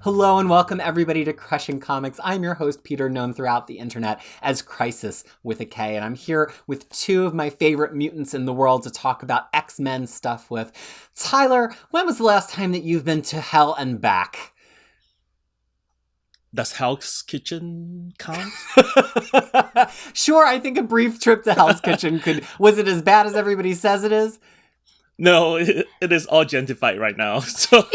Hello and welcome everybody to Crushing Comics. I'm your host, Peter, known throughout the internet as Crisis with a K, and I'm here with two of my favorite mutants in the world to talk about X-Men stuff with. Tyler, when was the last time that you've been to Hell and back? Does Hell's Kitchen count? Sure, I think a brief trip to Hell's Kitchen could... Was it as bad as everybody says it is? No, it is all gentrified right now. So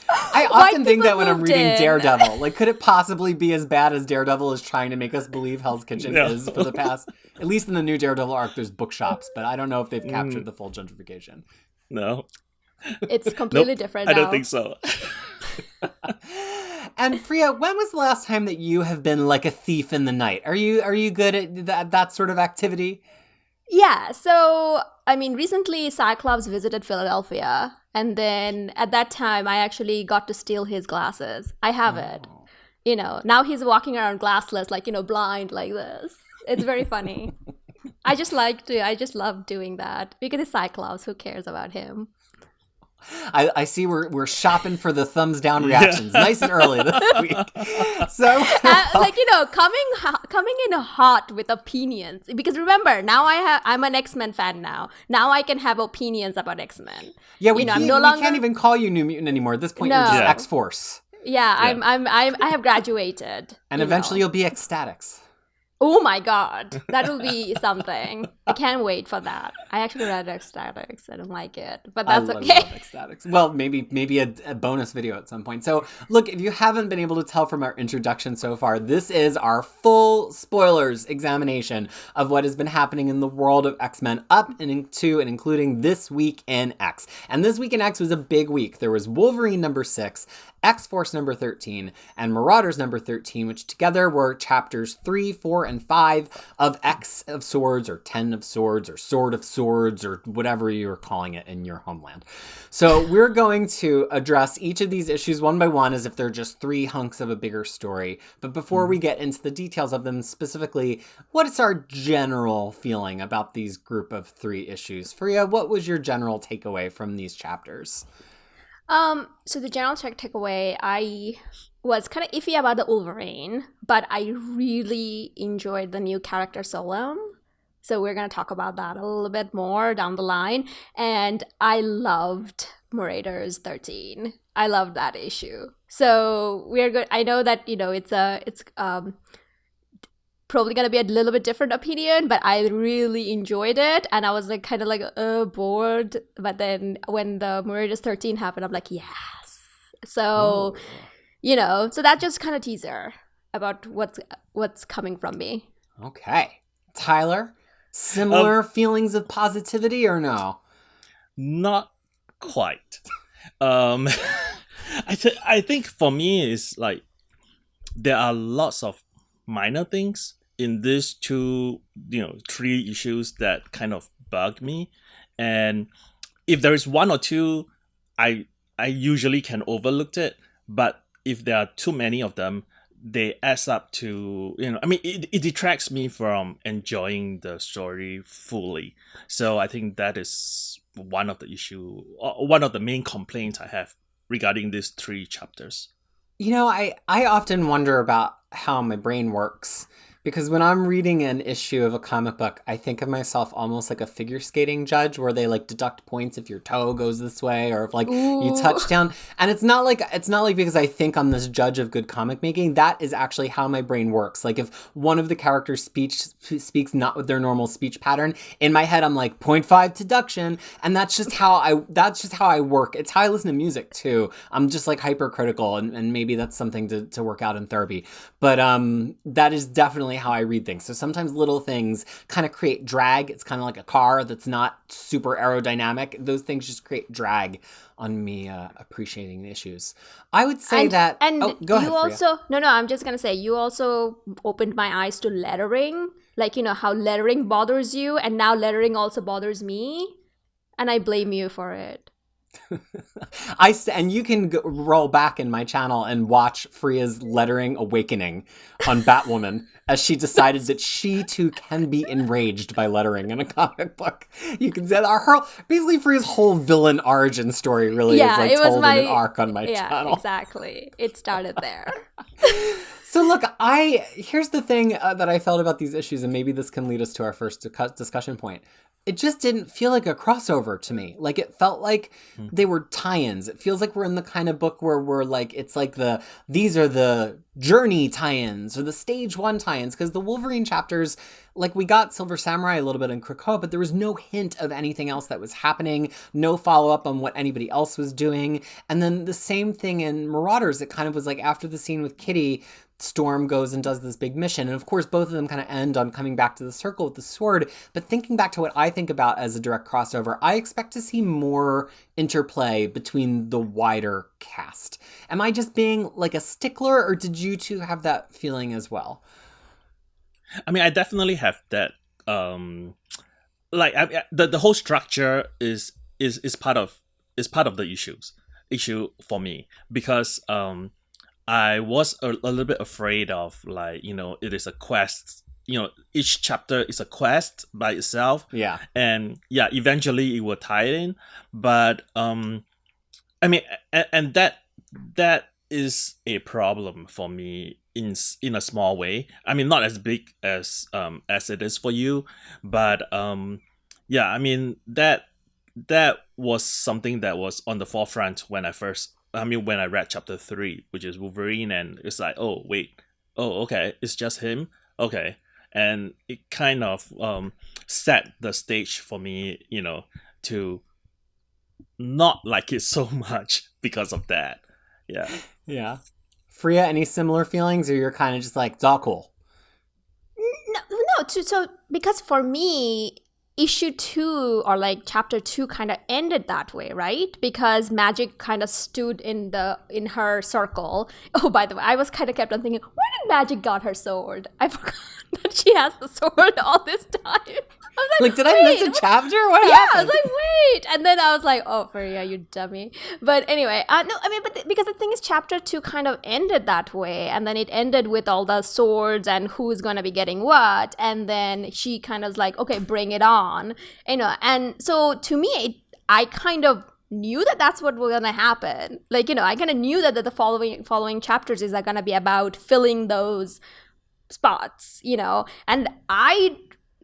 I often think that when I'm reading Daredevil, like, could it possibly be as bad as Daredevil is trying to make us believe Hell's Kitchen is for the past? At least in the new Daredevil arc, there's bookshops, but I don't know if they've captured the full gentrification. No, it's completely different. I don't think so. And Freya, when was the last time that you have been like a thief in the night? Are you good at that sort of activity? Yeah, so, I mean, recently Cyclops visited Philadelphia, and then at that time I actually got to steal his glasses. I have it. You know, now he's walking around glassless, like, blind like this. It's very funny. I just love doing that because it's Cyclops. Who cares about him? I see we're shopping for the thumbs down reactions nice and early this week. So coming in hot with opinions, because remember, now I'm an X-Men fan now. Now I can have opinions about X-Men. Yeah, we can't even call you New Mutant anymore. At this point, you're just X-Force. Yeah, I have graduated. And eventually you'll be Ecstatics. Oh my god, that will be something. I can't wait for that. I actually read Ecstatics. I don't like it, but that's okay. I love Ecstatics. Well, maybe a bonus video at some point. So, look, if you haven't been able to tell from our introduction so far, this is our full spoilers examination of what has been happening in the world of X-Men up and into and including This Week in X. And This Week in X was a big week. There was Wolverine number 6, X-Force number 13, and Marauders number 13, which together were chapters 3, 4, and 5 of X of Swords, or 10 of Swords, or Sword of Swords, or whatever you're calling it in your homeland. So we're going to address each of these issues one by one as if they're just 3 hunks of a bigger story. But before we get into the details of them specifically, what is our general feeling about these group of 3 issues? Freya, what was your general takeaway from these chapters? So the general takeaway, I was kind of iffy about the Wolverine, but I really enjoyed the new character Solem. So we're going to talk about that a little bit more down the line. And I loved Marauders 13. I loved that issue. So we're good. I know that, it's probably going to be a little bit different opinion, but I really enjoyed it. And I was kind of bored. But then when the Marauders 13 happened, I'm like, yes. So, so that's just kind of teaser about what's coming from me. Okay. Tyler, similar feelings of positivity or no? Not quite. I think for me it's like there are lots of minor things in these 3 issues that kind of bugged me, and if there is 1 or 2, I usually can overlook it, but if there are too many of them, they add up to, it detracts me from enjoying the story fully. So I think that is one of the main complaints I have regarding these 3 chapters. I often wonder about how my brain works, because when I'm reading an issue of a comic book, I think of myself almost like a figure skating judge where they deduct points if your toe goes this way or if you touch down. And it's not like because I think I'm this judge of good comic making. That is actually how my brain works. Like if one of the characters speaks not with their normal speech pattern, in my head I'm like 0.5 deduction, and that's just how I work. It's how I listen to music too. I'm just hypercritical, and maybe that's something to work out in therapy. But that is definitely how I read things. So sometimes little things kind of create drag. It's kind of like a car that's not super aerodynamic. Those things just create drag on me appreciating the issues. I would say go ahead, also Freya. No, I'm just gonna say you also opened my eyes to lettering, how lettering bothers you, and now lettering also bothers me, and I blame you for it. And you can roll back in my channel and watch Freya's lettering awakening on Batwoman as she decided that she too can be enraged by lettering in a comic book. You can say basically Freya's whole villain origin story really is like told in an arc on my channel. Yeah, exactly. It started there. So look, here's the thing that I felt about these issues, and maybe this can lead us to our first discussion point. It just didn't feel like a crossover to me. Like, it felt like they were tie-ins. It feels like we're in the kind of book where we're like, it's like these are the Journey tie-ins or the Stage 1 tie-ins, because the Wolverine chapters, like, we got Silver Samurai a little bit in Krakoa, but there was no hint of anything else that was happening, no follow-up on what anybody else was doing. And then the same thing in Marauders. It kind of was like after the scene with Kitty, Storm goes and does this big mission. And of course, both of them kind of end on coming back to the circle with the sword. But thinking back to what I think about as a direct crossover, I expect to see more interplay between the wider cast. Am I just being like a stickler, or did you two have that feeling as well? I mean, I definitely have that. The whole structure is part of the issue for me, because I was a little bit afraid of, like, it is a quest. Each chapter is a quest by itself. Yeah. And yeah, eventually it will tie in. But I mean, and that is a problem for me in a small way. I mean, not as big as it is for you, but yeah, I mean, that was something that was on the forefront when I read chapter 3, which is Wolverine, and it's like, okay, it's just him, okay, and it kind of set the stage for me, to not like it so much because of that. Yeah. Yeah. Freya, any similar feelings, or you're kind of just like, it's all cool? No. So because for me, issue 2 or like chapter 2 kind of ended that way, right? Because Magic kind of stood in her circle. Oh, by the way, I was kind of kept on thinking, where did Magic got her sword? I forgot that she has the sword all this time. I was like, did I miss a chapter? What happened? Yeah, I was like, wait. And then I was like, oh, Freya, you dummy. But anyway, no, I mean, because the thing is, chapter 2 kind of ended that way. And then it ended with all the swords and who's going to be getting what. And then she kind of like, okay, bring it on. And so to me, I kind of knew that that's what was going to happen. Like, I kind of knew that the following chapters is going to be about filling those spots, and I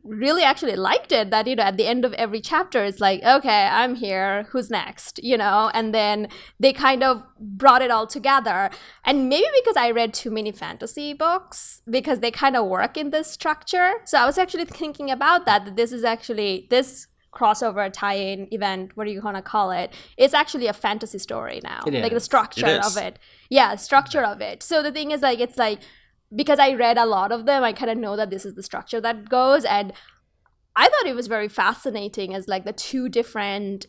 really actually liked it that at the end of every chapter it's like, okay, I'm here, who's next, and then they kind of brought it all together. And maybe because I read too many fantasy books, because they kind of work in this structure. So I was actually thinking about that this is actually this crossover tie-in event, what are you gonna call it, it's actually a fantasy story now. Like the structure of it. Yeah, structure of it. So the thing is, like, it's like, because I read a lot of them, I kind of know that this is the structure that goes. And I thought it was very fascinating as like the two different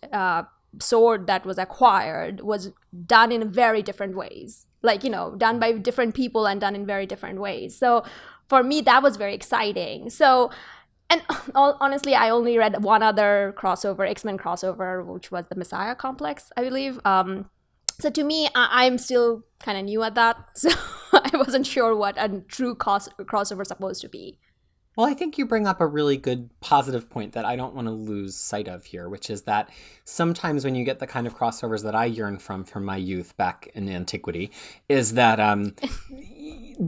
sword that was acquired was done in very different ways. Like, done by different people and done in very different ways. So for me, that was very exciting. So, and honestly, I only read one other crossover, X-Men crossover, which was the Messiah Complex, I believe. So to me, I'm still kind of new at that. So I wasn't sure what a true crossover is supposed to be. Well, I think you bring up a really good positive point that I don't want to lose sight of here, which is that sometimes when you get the kind of crossovers that I yearn from my youth back in antiquity, is that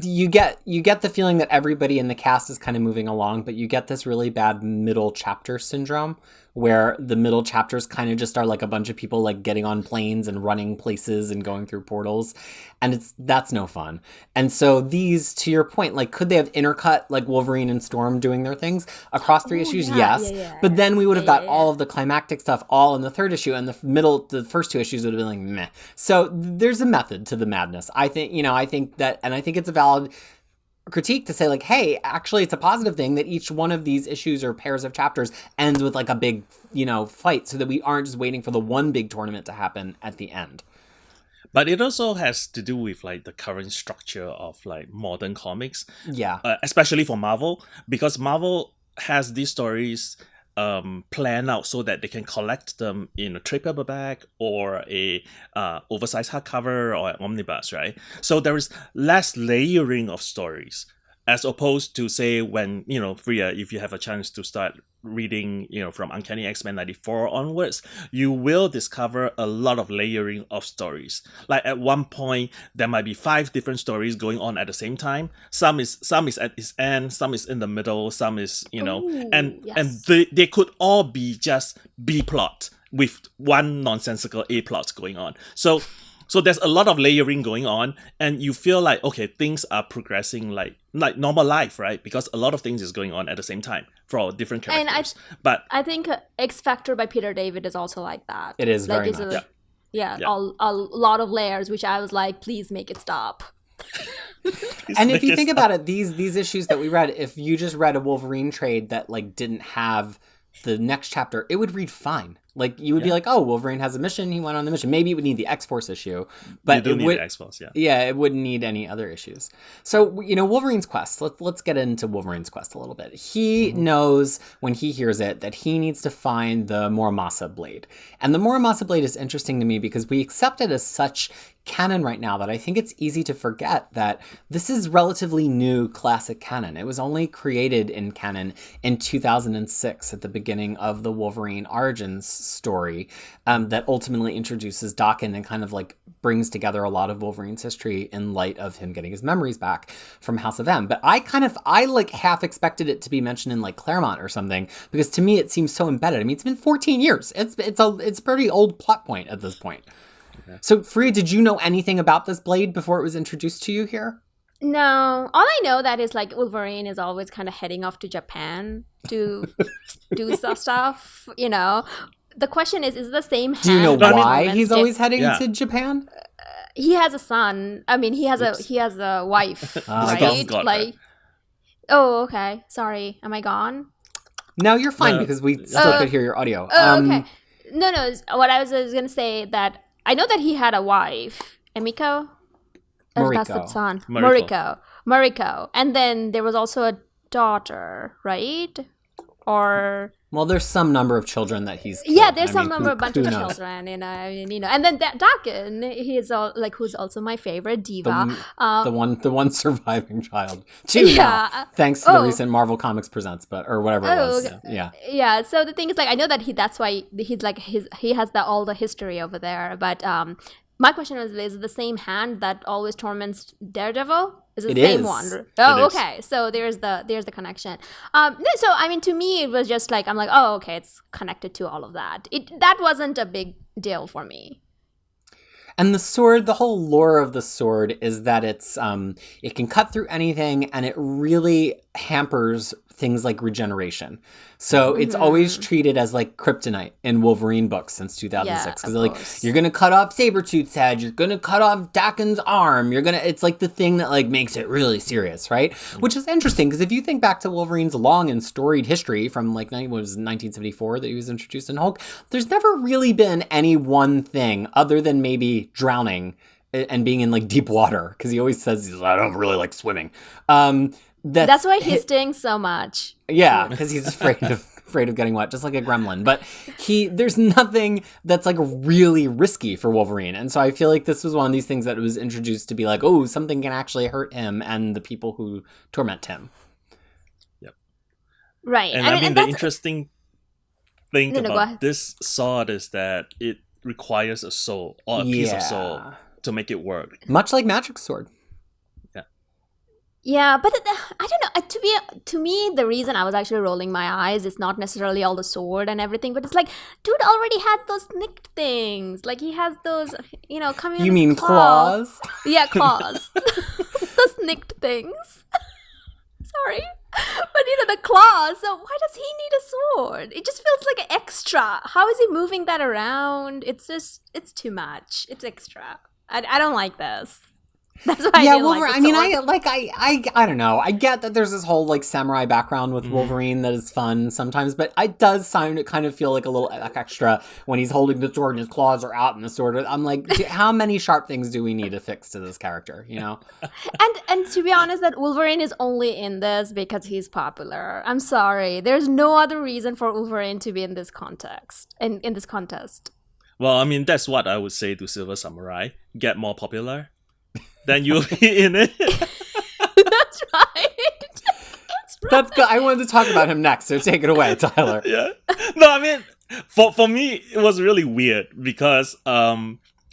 you get the feeling that everybody in the cast is kind of moving along, but you get this really bad middle chapter syndrome, where the middle chapters kind of just are like a bunch of people like getting on planes and running places and going through portals, and that's no fun. And so these, to your point, like, could they have intercut like Wolverine and Storm doing their things across 3 issues? Yeah, yes. yeah. But then we would have got all of the climactic stuff all in the 3rd issue, and the first 2 issues would have been like meh. So there's a method to the madness. I think it's a valid critique to say, like, hey, actually it's a positive thing that each one of these issues or pairs of chapters ends with like a big, fight, so that we aren't just waiting for the one big tournament to happen at the end. But it also has to do with like the current structure of like modern comics. Yeah. Especially for Marvel, because Marvel has these stories planned out so that they can collect them in a trade paperback or a oversized hardcover or an omnibus, right? So there is less layering of stories as opposed to, say, when, Freya, if you have a chance to start reading, from Uncanny X-Men 94 onwards, you will discover a lot of layering of stories. Like at one point, there might be 5 different stories going on at the same time. Some is at its end, some is in the middle, some is, Ooh, and yes. they could all be just B plot with one nonsensical A plot going on. So there's a lot of layering going on, and you feel like, okay, things are progressing like normal life, right? Because a lot of things is going on at the same time for different characters. But I think X Factor by Peter David is also like that. It is like very it's much. Yeah. A lot of layers, which I was like, please make it stop. And if you think about it, these issues that we read, if you just read a Wolverine trade that like didn't have the next chapter, it would read fine. Like you would be like, oh, Wolverine has a mission, he went on the mission. Maybe it would need the X-Force issue, but you do need the X-Force, it wouldn't need any other issues. So Wolverine's quest. Let's get into Wolverine's quest a little bit. He knows when he hears it that he needs to find the Muramasa blade, and the Muramasa blade is interesting to me because we accept it as such canon right now that I think it's easy to forget that this is relatively new classic canon. It was only created in canon in 2006 at the beginning of the Wolverine Origins story that ultimately introduces Daken and kind of like brings together a lot of Wolverine's history in light of him getting his memories back from House of M. But I like half expected it to be mentioned in like Claremont or something, because to me it seems so embedded. I mean, it's been 14 years. It's a pretty old plot point at this point. So, Freya, did you know anything about this blade before it was introduced to you here? No. All I know that is like Wolverine is always kind of heading off to Japan to do stuff, The question is the same hand? Do you know that why Norman he's stick- always heading to Japan? He has a son. I mean, he has a wife, right? God, like, oh, okay. Sorry. Am I gone? No, you're fine No. because we still could hear your audio. Oh, okay. No. What I was going to say that I know that he had a wife, Emiko. That's the Mariko. son. Mariko. Mariko. And then there was also a daughter, right? Or Well, there's some number of children that he's killed. yeah, there's I some mean, number of bunch of who knows? children, and then Daken, he's who's also my favorite diva. The one surviving child. Two now, thanks to the recent Marvel Comics Presents, or whatever it was. Okay. Yeah. So the thing is, like, I know that that's why he has all the history over there. But my question is it the same hand that always torments Daredevil? Is it the same one? Oh, okay. So there's the connection. So I mean, to me, it was just like I'm like, oh, okay, it's connected to all of that. That wasn't a big deal for me. And the sword, the whole lore of the sword is that it can cut through anything, and it really hampers things like regeneration. So it's always treated as like kryptonite in Wolverine books since 2006. Because like, you're going to cut off Sabretooth's head, you're going to cut off Daken's arm, it's like the thing that like makes it really serious, right? Which is interesting, because if you think back to Wolverine's long and storied history from like, what was it, 1974 that he was introduced in Hulk, there's never really been any one thing other than maybe drowning and being in like deep water, because he always says, I don't really like swimming. That's why he stings so much. Yeah, because he's afraid of getting wet, just like a gremlin. But there's nothing that's like really risky for Wolverine. And so I feel like this was one of these things that was introduced to be like, oh, something can actually hurt him and the people who torment him. Yep. Right. And I mean, the interesting thing about this sword is that it requires a soul or a piece of soul to make it work. Much like Magic's sword. Yeah, but I don't know. To me, the reason I was actually rolling my eyes is not necessarily all the sword and everything, but it's like, dude already had those nicked things. Like, he has those, coming out. You mean claws? Yeah, claws. Those nicked things. Sorry. But, the claws. So why does he need a sword? It just feels like an extra. How is he moving that around? It's too much. It's extra. I don't like this. That's why I Yeah, didn't Wolverine. like I the mean, sword. I don't know. I get that there's this whole like samurai background with Wolverine that is fun sometimes, but it does kind of feel like a little extra when he's holding the sword and his claws are out and the sword. I'm like, how many sharp things do we need to fix to this character? You know? And to be honest, that Wolverine is only in this because he's popular. I'm sorry. There's no other reason for Wolverine to be in this context. In this contest. Well, I mean, that's what I would say to Silver Samurai. Get more popular, then you'll be in it. That's right. That's good. I wanted to talk about him next, so take it away, Tyler. Yeah. No, I mean, for me, it was really weird because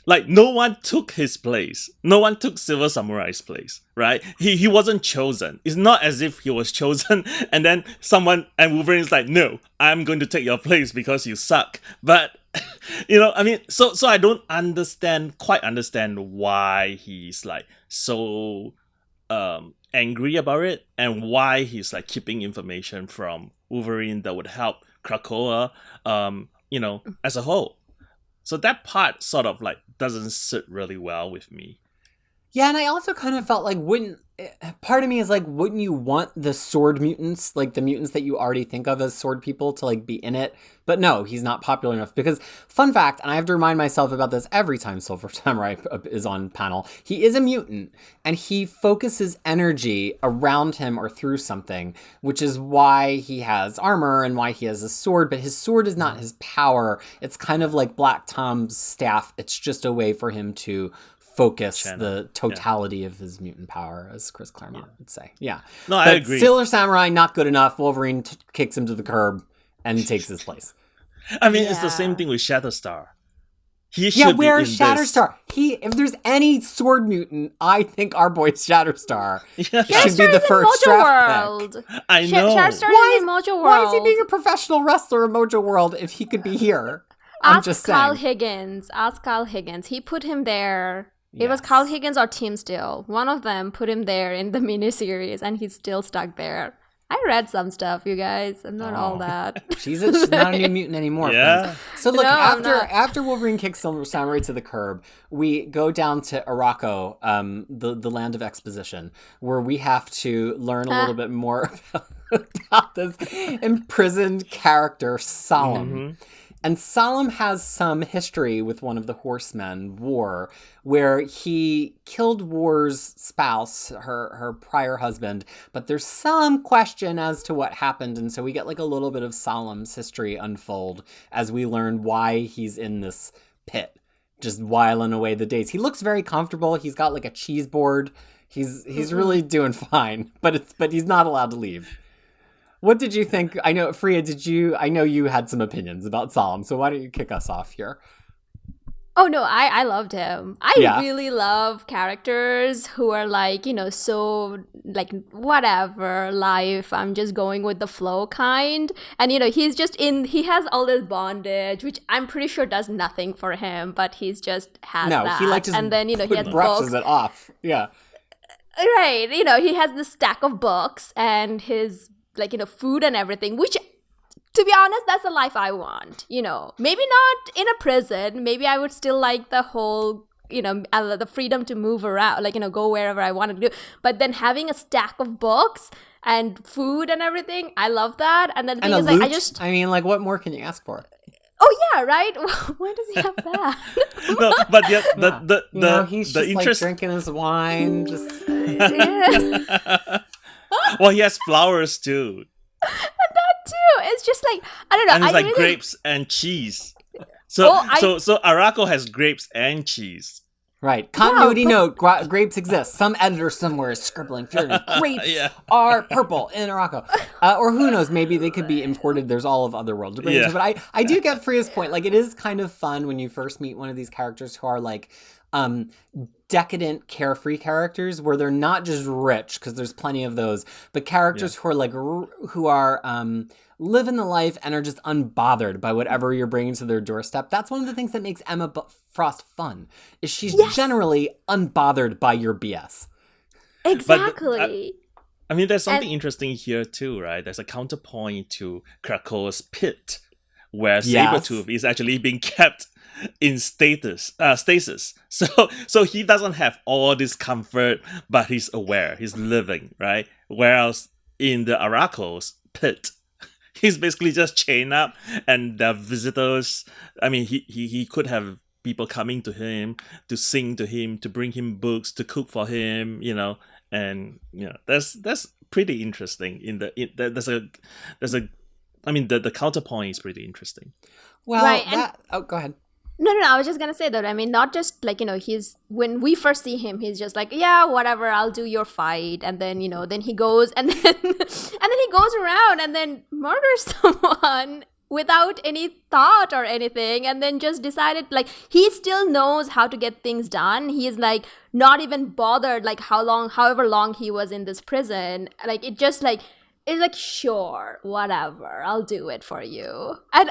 like no one took his place. No one took Silver Samurai's place, right? He wasn't chosen. It's not as if he was chosen and then Wolverine's like, no, I'm going to take your place because you suck. But I mean, so I don't quite understand why he's like so angry about it and why he's like keeping information from Wolverine that would help Krakoa as a whole. So that part sort of like doesn't sit really well with me. Yeah, and I also kind of felt like part of me is like, wouldn't you want the sword mutants, like the mutants that you already think of as sword people, to like be in it? But no, he's not popular enough because, fun fact, and I have to remind myself about this every time Silver Samurai is on panel, he is a mutant and he focuses energy around him or through something, which is why he has armor and why he has a sword, but his sword is not his power. It's kind of like Black Tom's staff. It's just a way for him to focus the totality of his mutant power, as Chris Claremont would say. Yeah. No, I agree. Silver Samurai, not good enough. Wolverine kicks him to the curb and takes his place. I mean, it's the same thing with Shatterstar. He should yeah, be where's in Shatterstar? If there's any sword mutant, I think our boy Shatterstar should be the first draft pick. I know. Shatterstar is in Mojo World. Why is he being a professional wrestler in Mojo World if he could be here? I'm just saying. Ask Kyle Higgins. He put him there. It was Kyle Higgins or Tim Steele. One of them put him there in the miniseries, and he's still stuck there. I read some stuff, you guys. I'm not all that. She's not a new mutant anymore. Yeah. Friends. So look, after Wolverine kicks Silver Samurai to the curb, we go down to Arrako, the land of exposition, where we have to learn a little bit more about this imprisoned character, Solem. Mm-hmm. And Solem has some history with one of the horsemen, War, where he killed War's spouse, her prior husband, but there's some question as to what happened, and so we get like a little bit of Solem's history unfold as we learn why he's in this pit, just whiling away the days. He looks very comfortable. He's got like a cheese board. He's really doing fine, but he's not allowed to leave. What did you think? I know, Freya, I know you had some opinions about Solem, so why don't you kick us off here? Oh, no, I loved him. I really love characters who are like, so like, whatever, life, I'm just going with the flow kind. And, he has all this bondage, which I'm pretty sure does nothing for him, but he's just has that. He like just and then, he has brushes books. it off. Yeah. Right. He has this stack of books and his food and everything, which, to be honest, that's the life I want. Maybe not in a prison. Maybe I would still like the whole, the freedom to move around, go wherever I want to do. But then having a stack of books and food and everything, I love that. And then the thing is, like, what more can you ask for? Oh yeah, right. Why does he have that? No, but yeah, he's the just interest... like drinking his wine. Just well, he has flowers too. And that too. It's just like, I don't know. And it's like grapes and cheese. So Arrako has grapes and cheese. Right. Continuity note, grapes exist. Some editor somewhere is scribbling furiously. Grapes are purple in Arrako. Or who knows, maybe they could be imported. There's all of Otherworld to bring into. But I do get Freya's point. Like, it is kind of fun when you first meet one of these characters who are like decadent, carefree characters where they're not just rich, because there's plenty of those, but characters who are like, who are living the life and are just unbothered by whatever you're bringing to their doorstep. That's one of the things that makes Emma Frost fun, is she's generally unbothered by your BS. Exactly. I mean, there's something interesting here too, right? There's a counterpoint to Krakoa's pit, where Sabretooth is actually being kept in stasis. So he doesn't have all this comfort, but he's aware, he's living, right? Whereas in the Arrako's pit, he's basically just chained up, and the visitors. I mean, he could have people coming to him to sing to him, to bring him books, to cook for him, and that's pretty interesting. There's a I mean, the counterpoint is pretty interesting. Well, Right, go ahead. No, I was just gonna say that. I mean, not just like, he's, when we first see him, he's just like, yeah, whatever, I'll do your fight, and then then he goes and then and then he goes around and then murders someone without any thought or anything, and then just decided, like, he still knows how to get things done. He is like not even bothered, like, however long he was in this prison, like, it's like, sure, whatever, I'll do it for you. And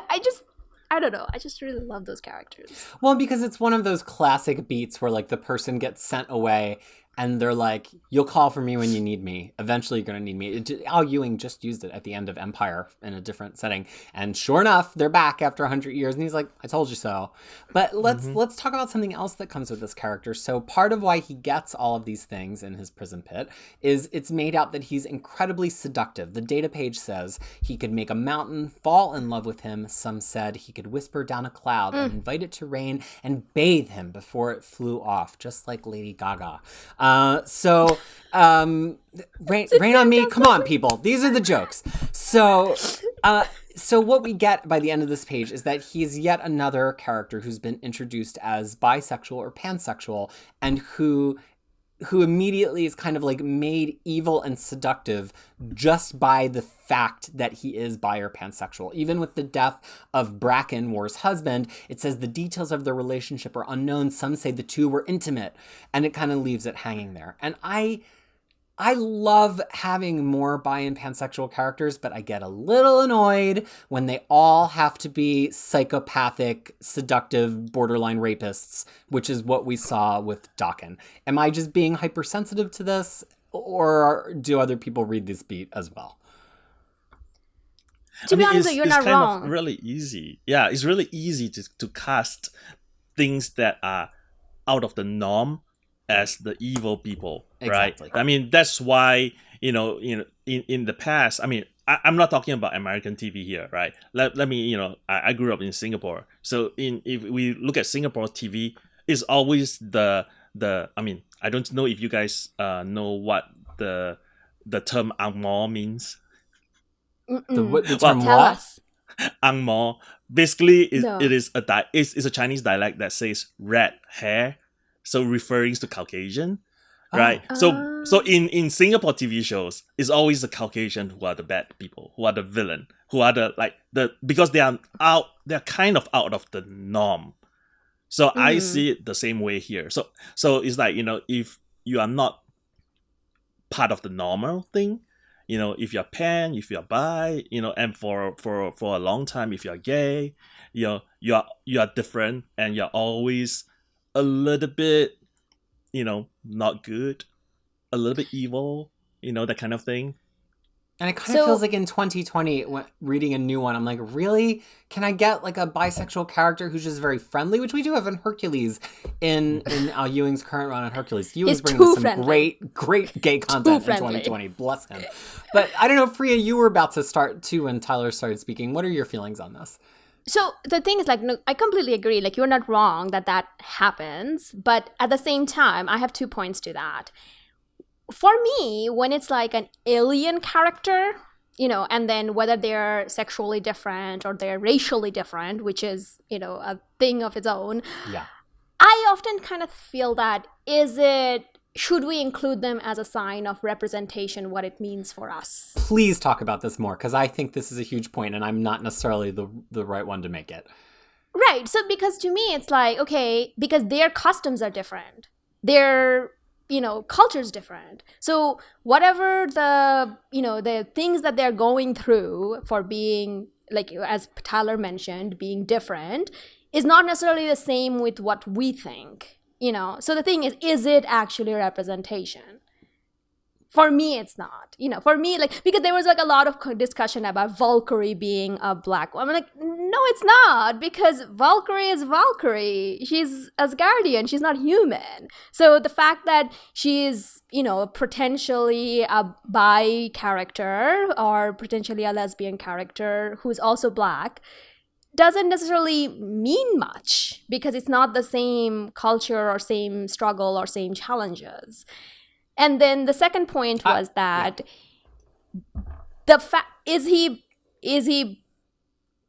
I don't know. I just really love those characters. Well, because it's one of those classic beats where, like, the person gets sent away and they're like, you'll call for me when you need me. Eventually, you're going to need me. Al Ewing just used it at the end of Empire in a different setting. And sure enough, they're back after 100 years. And he's like, I told you so. But let's talk about something else that comes with this character. So part of why he gets all of these things in his prison pit is it's made out that he's incredibly seductive. The data page says he could make a mountain fall in love with him. Some said he could whisper down a cloud and invite it to rain and bathe him before it flew off, just like Lady Gaga. Rain on me. Come on, people. These are the jokes. So what we get by the end of this page is that he's yet another character who's been introduced as bisexual or pansexual, and who immediately is kind of like made evil and seductive just by the fact that he is bi or pansexual. Even with the death of Bracken, War's husband, it says the details of their relationship are unknown. Some say the two were intimate, and it kind of leaves it hanging there. And I love having more bi and pansexual characters, but I get a little annoyed when they all have to be psychopathic, seductive, borderline rapists, which is what we saw with Daken. Am I just being hypersensitive to this, or do other people read this beat as well? To be honest, you're not wrong. It's kind of really easy. Yeah, it's really easy to cast things that are out of the norm as the evil people, Exactly. right? I mean, that's why, in the past, I mean, I'm not talking about American TV here, right? Let me, I grew up in Singapore. So if we look at Singapore TV, it's always the I mean, I don't know if you guys know what the term angmo means. The term Tell what? us. Angmo, basically, No. it is it's a Chinese dialect that says red hair, so referring to Caucasian, right? So in Singapore TV shows, it's always the Caucasian who are the bad people, who are the villain, who are because they're kind of out of the norm. So I see it the same way here. So it's like, if you are not part of the normal thing, if you're pan, if you're bi, and for a long time, if you're gay, you are different, and you're always a little bit, not good, a little bit evil, that kind of thing. And it kind of feels like in 2020, reading a new one, I'm like, really? Can I get like a bisexual character who's just very friendly, which we do have in Hercules, in Al Ewing's current run on Hercules. Ewing's bringing us some great gay content in 2020. Bless him. But I don't know, Freya, you were about to start too when Tyler started speaking. What are your feelings on this? So the thing is, like, no, I completely agree. Like, you're not wrong that happens. But at the same time, I have 2 points to that. For me, when it's like an alien character, and then whether they're sexually different or they're racially different, which is, a thing of its own. Yeah. I often kind of feel that, should we include them as a sign of representation, what it means for us? Please talk about this more, because I think this is a huge point, and I'm not necessarily the right one to make it. Right. So because to me, it's like, okay, because their customs are different. Their culture's different. So whatever the things that they're going through for being, like, as Tyler mentioned, being different, is not necessarily the same with what we think. So the thing is it actually representation? For me, it's not. For me, like, because there was like a lot of discussion about Valkyrie being a black woman. I'm like, no, it's not, because Valkyrie is Valkyrie. She's Asgardian. She's not human. So the fact that she is, potentially a bi character or potentially a lesbian character who's also black doesn't necessarily mean much, because it's not the same culture or same struggle or same challenges. And then the second point was that is he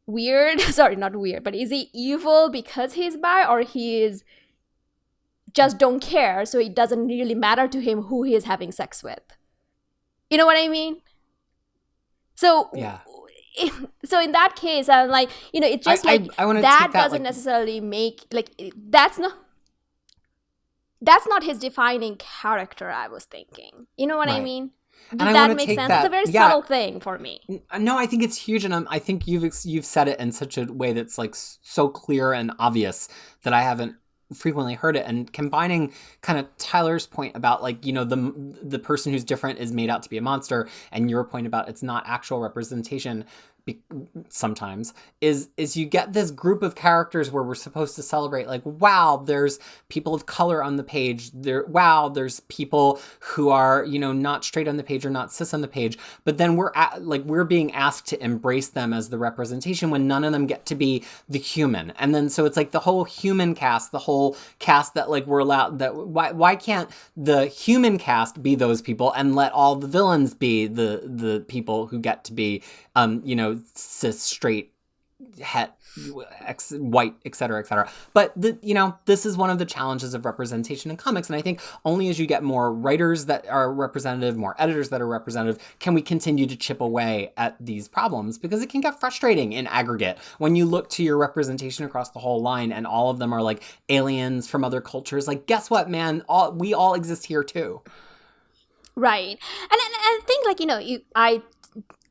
weird? Sorry, not weird, but is he evil because he's bi, or he is just don't care, so it doesn't really matter to him who he is having sex with? You know what I mean? So yeah. So in that case, I'm like, it's just I that doesn't necessarily make that's not his defining character, I was thinking. You know what I mean? Did that make sense? It's a very subtle thing for me. No, I think it's huge, and I think you've said it in such a way that's like so clear and obvious that I haven't frequently heard it. And combining kind of Tyler's point about like, the person who's different is made out to be a monster, and your point about it's not actual representation sometimes is you get this group of characters where we're supposed to celebrate, like, wow, there's people of color on the page, there's people who are not straight on the page or not cis on the page, but then we're being asked to embrace them as the representation when none of them get to be the human. And then so it's like the whole human cast, the whole cast that like we're allowed, that why can't the human cast be those people and let all the villains be the people who get to be cis, straight, white, etc. But this is one of the challenges of representation in comics, and I think only as you get more writers that are representative, more editors that are representative, can we continue to chip away at these problems, because it can get frustrating in aggregate when you look to your representation across the whole line and all of them are like aliens from other cultures. Like, guess what, man? We all exist here too. Right. And I think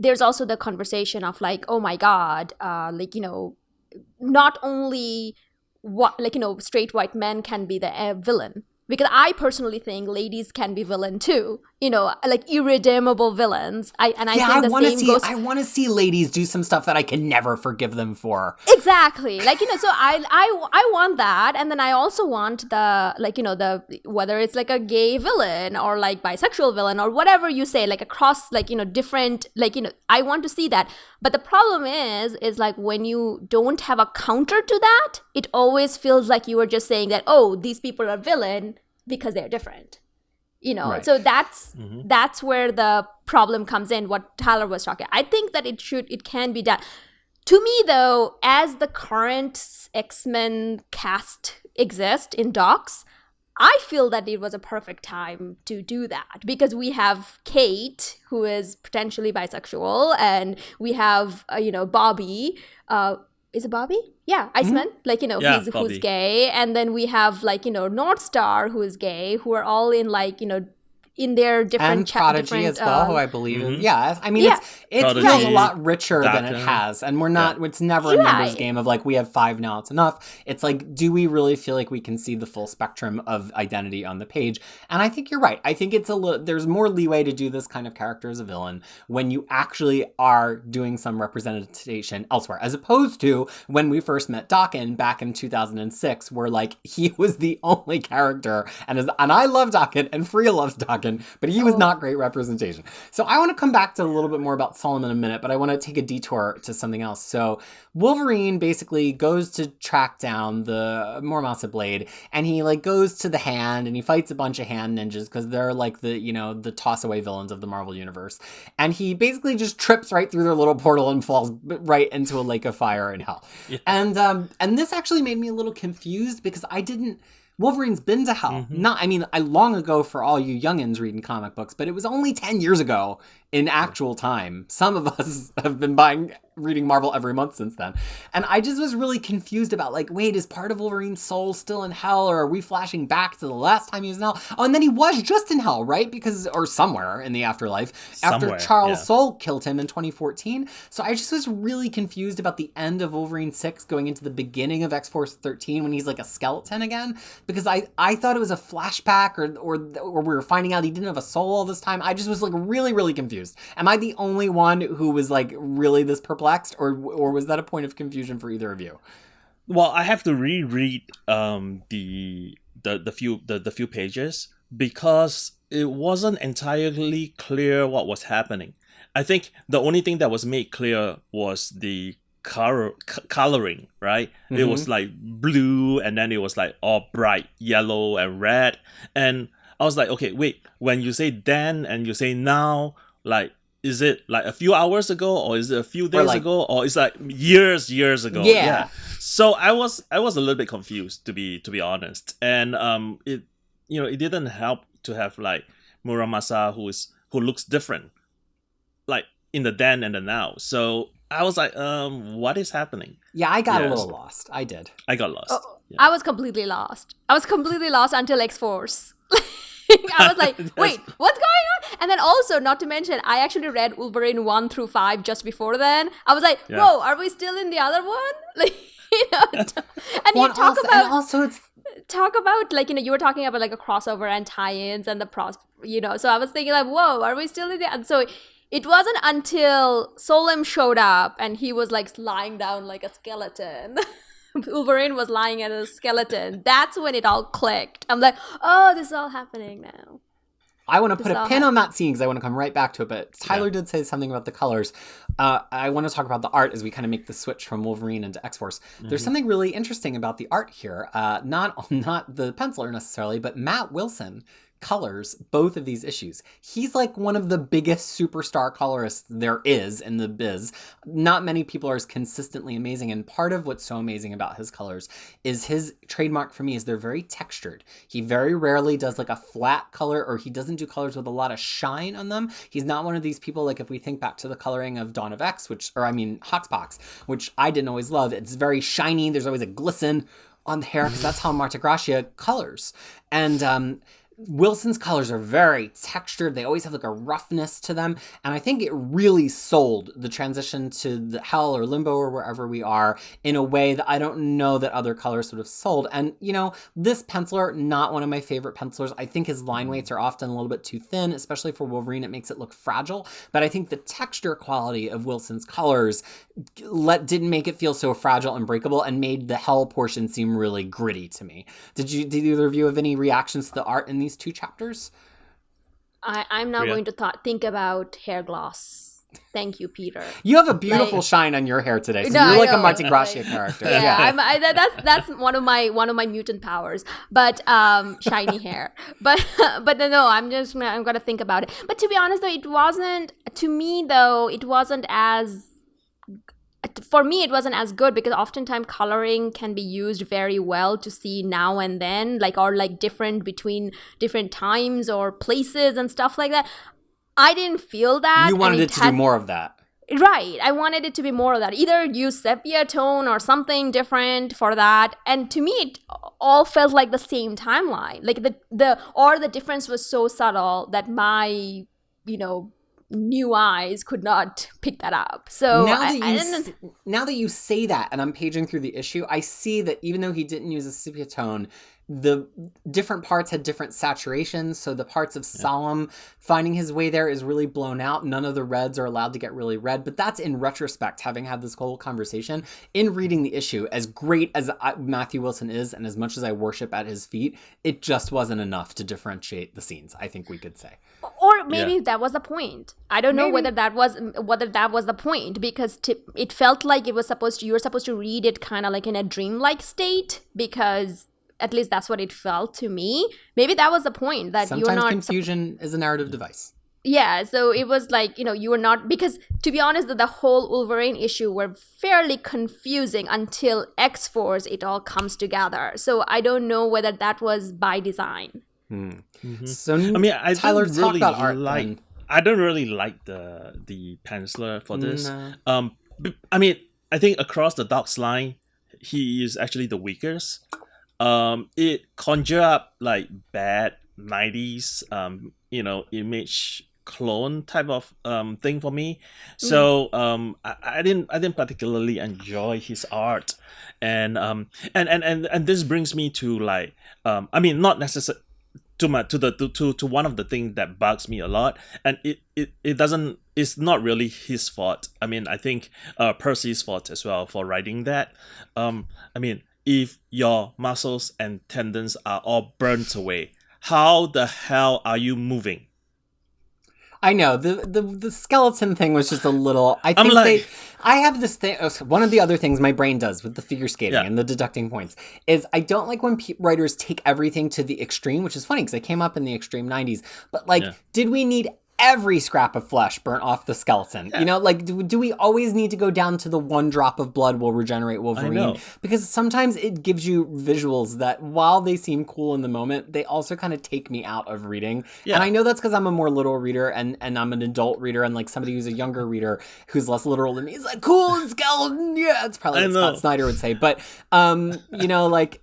there's also the conversation of like, oh my God, not only straight white men can be the villain, because I personally think ladies can be villain too, like irredeemable villains. I want to see ladies do some stuff that I can never forgive them for. Exactly. So I want that. And then I also want the whether it's like a gay villain or like bisexual villain or whatever you say, like across different, I want to see that. But the problem is like when you don't have a counter to that, it always feels like you are just saying that, oh, these people are villain because they're different. Right. So that's where the problem comes in, what Tyler was talking. I think that it can be done. To me, though, as the current X-Men cast exists in docs, I feel that it was a perfect time to do that, because we have Kate, who is potentially bisexual, and we have Bobby. Is it Bobby? Yeah, Iceman. Mm-hmm. Who's gay, and then we have North Star, who is gay, who are all in in their different... And Prodigy as well, who I believe in. Yeah, I mean, it feels a lot richer than it has. And we're not... It's never a numbers game of we have 5 now, it's enough. It's like, do we really feel like we can see the full spectrum of identity on the page? And I think you're right. I think it's there's more leeway to do this kind of character as a villain when you actually are doing some representation elsewhere, as opposed to when we first met Daken back in 2006, where he was the only character, and I love Daken, and Freya loves Daken, but he was not great representation. So I want to come back to a little bit more about Solem in a minute, but I want to take a detour to something else. So Wolverine basically goes to track down the Muramasa blade, and he goes to the hand, and he fights a bunch of hand ninjas because they're the toss away villains of the Marvel universe. And he basically just trips right through their little portal and falls right into a lake of fire in hell. Yeah. And this actually made me a little confused, because Wolverine's been to hell. Mm-hmm. Long ago for all you youngins reading comic books, but it was only 10 years ago in actual time. Some of us have been buying reading Marvel every month since then. And I just was really confused about, like, wait, is part of Wolverine's soul still in hell, or are we flashing back to the last time he was in hell? Oh, and then he was just in hell, right? Because, or somewhere in the afterlife, after Charles Soule killed him in 2014. So I just was really confused about the end of Wolverine 6 going into the beginning of X-Force 13 when he's like a skeleton again, because I thought it was a flashback, or we were finding out he didn't have a soul all this time. I just was like really, really confused. Am I the only one who was like really this perplexed, or was that a point of confusion for either of you? Well, I have to reread the few pages because it wasn't entirely clear what was happening. I think the only thing that was made clear was the coloring, right? Mm-hmm. It was like blue, and then it was like all bright yellow and red, and I was like, okay, wait, when you say then and you say now, like, is it like a few hours ago, or is it a few days ago, or it's like years ago? Yeah. So I was a little bit confused, to be honest, and it didn't help to have like Muramasa who looks different, like in the then and the now. So I was like, what is happening? Yeah, I got a little lost. I did. I got lost. Oh, yeah. I was completely lost until X-Force. I was like, wait, what's going on? And then also, not to mention, I actually read Wolverine 1 through 5 just before then. I was like, whoa, are we still in the other one? Like, and you talk about like, you were talking about like a crossover and tie-ins and so I was thinking like, whoa, are we still in the, and so it wasn't until Solem showed up and he was like lying down like a skeleton. Wolverine was lying as a skeleton. That's when it all clicked. I'm like, oh, this is all happening now. I want to put a pin on that scene because I want to come right back to it. But Tyler did say something about the colors. I want to talk about the art as we kind of make the switch from Wolverine into X-Force. Mm-hmm. There's something really interesting about the art here. Not the penciler necessarily, but Matt Wilson colors both of these issues. He's like one of the biggest superstar colorists there is in the biz. Not many people are as consistently amazing, and part of what's so amazing about his colors is his trademark for me is they're very textured. He very rarely does like a flat color, or he doesn't do colors with a lot of shine on them. He's not one of these people, like if we think back to the coloring of Dawn of X, Hoxpox, which I didn't always love. It's very shiny. There's always a glisten on the hair because that's how Marta Gracia colors. And Wilson's colors are very textured. They always have like a roughness to them. And I think it really sold the transition to the hell or limbo or wherever we are in a way that I don't know that other colors would have sold. And, this penciler, not one of my favorite pencilers. I think his line weights are often a little bit too thin, especially for Wolverine. It makes it look fragile. But I think the texture quality of Wilson's colors didn't make it feel so fragile and breakable and made the hell portion seem really gritty to me. Did either of you have any reactions to the art in these 2 chapters? I'm now going to think about hair gloss. Thank you, Peter. You have a beautiful shine on your hair today, so you're like a Marta Gracia character. That's one of my mutant powers, but shiny hair. But no, I'm gonna think about it. But to be honest, though, it wasn't as. For me, it wasn't as good because oftentimes coloring can be used very well to see now and then, or different between different times or places and stuff like that. I didn't feel that. You wanted it to do more of that. Right. I wanted it to be more of that. Either use sepia tone or something different for that. And to me, it all felt like the same timeline. Like the difference was so subtle that my, new eyes could not pick that up. So now that you say that, and I'm paging through the issue, I see that even though he didn't use a sepia tone, the different parts had different saturations. So the parts of Solem finding his way there is really blown out. None of the reds are allowed to get really red, but that's in retrospect, having had this whole conversation. In reading the issue, as great as Matthew Wilson is, and as much as I worship at his feet, it just wasn't enough to differentiate the scenes, I think we could say. Or maybe that was the point. I don't know whether that was the point, because it felt like you were supposed to read it kind of like in a dreamlike state, because at least that's what it felt to me. Maybe that was the point, that sometimes you're not confusion is a narrative device. Yeah, so it was like, you were not, because to be honest, the whole Wolverine issue were fairly confusing until X-Force, it all comes together. So I don't know whether that was by design. Mm-hmm. So Tyler, talk about art. I don't really like the penciler for this. No. I mean, I think across the Dark line, he is actually the weakest. It conjure up like bad 90s, image clone type of thing for me. So I didn't particularly enjoy his art, and this brings me to like I mean, not necessarily to one of the things that bugs me a lot, and it doesn't, it's not really his fault. I mean, I think Percy's fault as well for writing that. I mean, if your muscles and tendons are all burnt away, how the hell are you moving? I know the skeleton thing was just a little. I think I have this thing. One of the other things my brain does with the figure skating and the deducting points is I don't like when writers take everything to the extreme, which is funny because I came up in the extreme 90s. But did we need every scrap of flesh burnt off the skeleton? You know, like, do we always need to go down to the one drop of blood will regenerate Wolverine? Because sometimes it gives you visuals that, while they seem cool in the moment, they also kind of take me out of reading. And I know that's because I'm a more literal reader and I'm an adult reader, and like somebody who's a younger reader who's less literal than me is like, cool skeleton, yeah, it's probably what Scott Snyder would say. But like,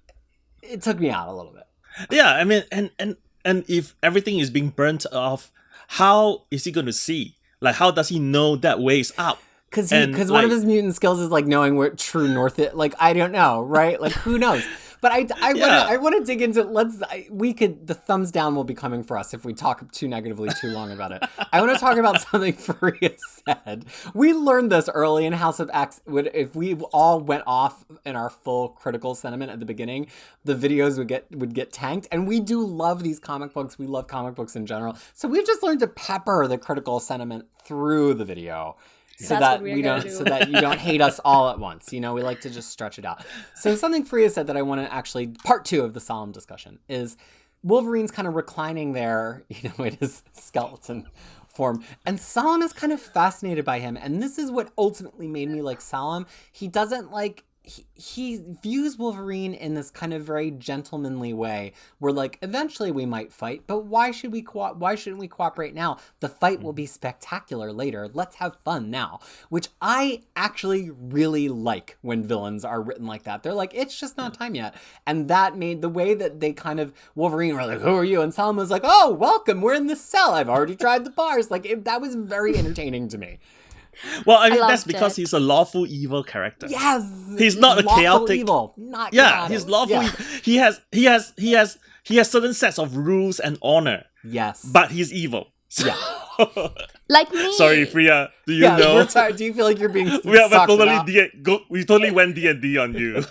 it took me out a little bit. Yeah, I mean, and if everything is being burnt off, how is he going to see? Like, how does he know that way is up? Because one of his mutant skills is like knowing what true north is. Like, I don't know, right? Like, who knows? But I want to dig into. The thumbs down will be coming for us if we talk too negatively too long about it. I want to talk about something Faria said. We learned this early in House of X. If we all went off in our full critical sentiment at the beginning, the videos would get tanked. And we do love these comic books. We love comic books in general. So we've just learned to pepper the critical sentiment through the video. So that you don't hate us all at once. You know, we like to just stretch it out. So something Freya said that I want to actually, part 2 of the Solem discussion is Wolverine's kind of reclining there, in his skeleton form. And Solem is kind of fascinated by him. And this is what ultimately made me like Solem. He doesn't like, he views Wolverine in this kind of very gentlemanly way where like eventually we might fight, but why shouldn't we cooperate now? The fight will be spectacular later. Let's have fun now, which I actually really like when villains are written like that. They're like, it's just not time yet. And that made the way that they kind of, Wolverine were like, who are you? And Solomon was like, oh, welcome. We're in this cell. I've already tried the bars. Like that was very entertaining to me. Well, I mean, that's because he's a lawful evil character. Yes, he's not a chaotic evil. Not chaotic. He's lawful. Yeah. He has certain sets of rules and honor. Yes, but he's evil. Yeah. Like me. Sorry, Priya. Do you know? Do you feel like you're being we totally went D&D on you.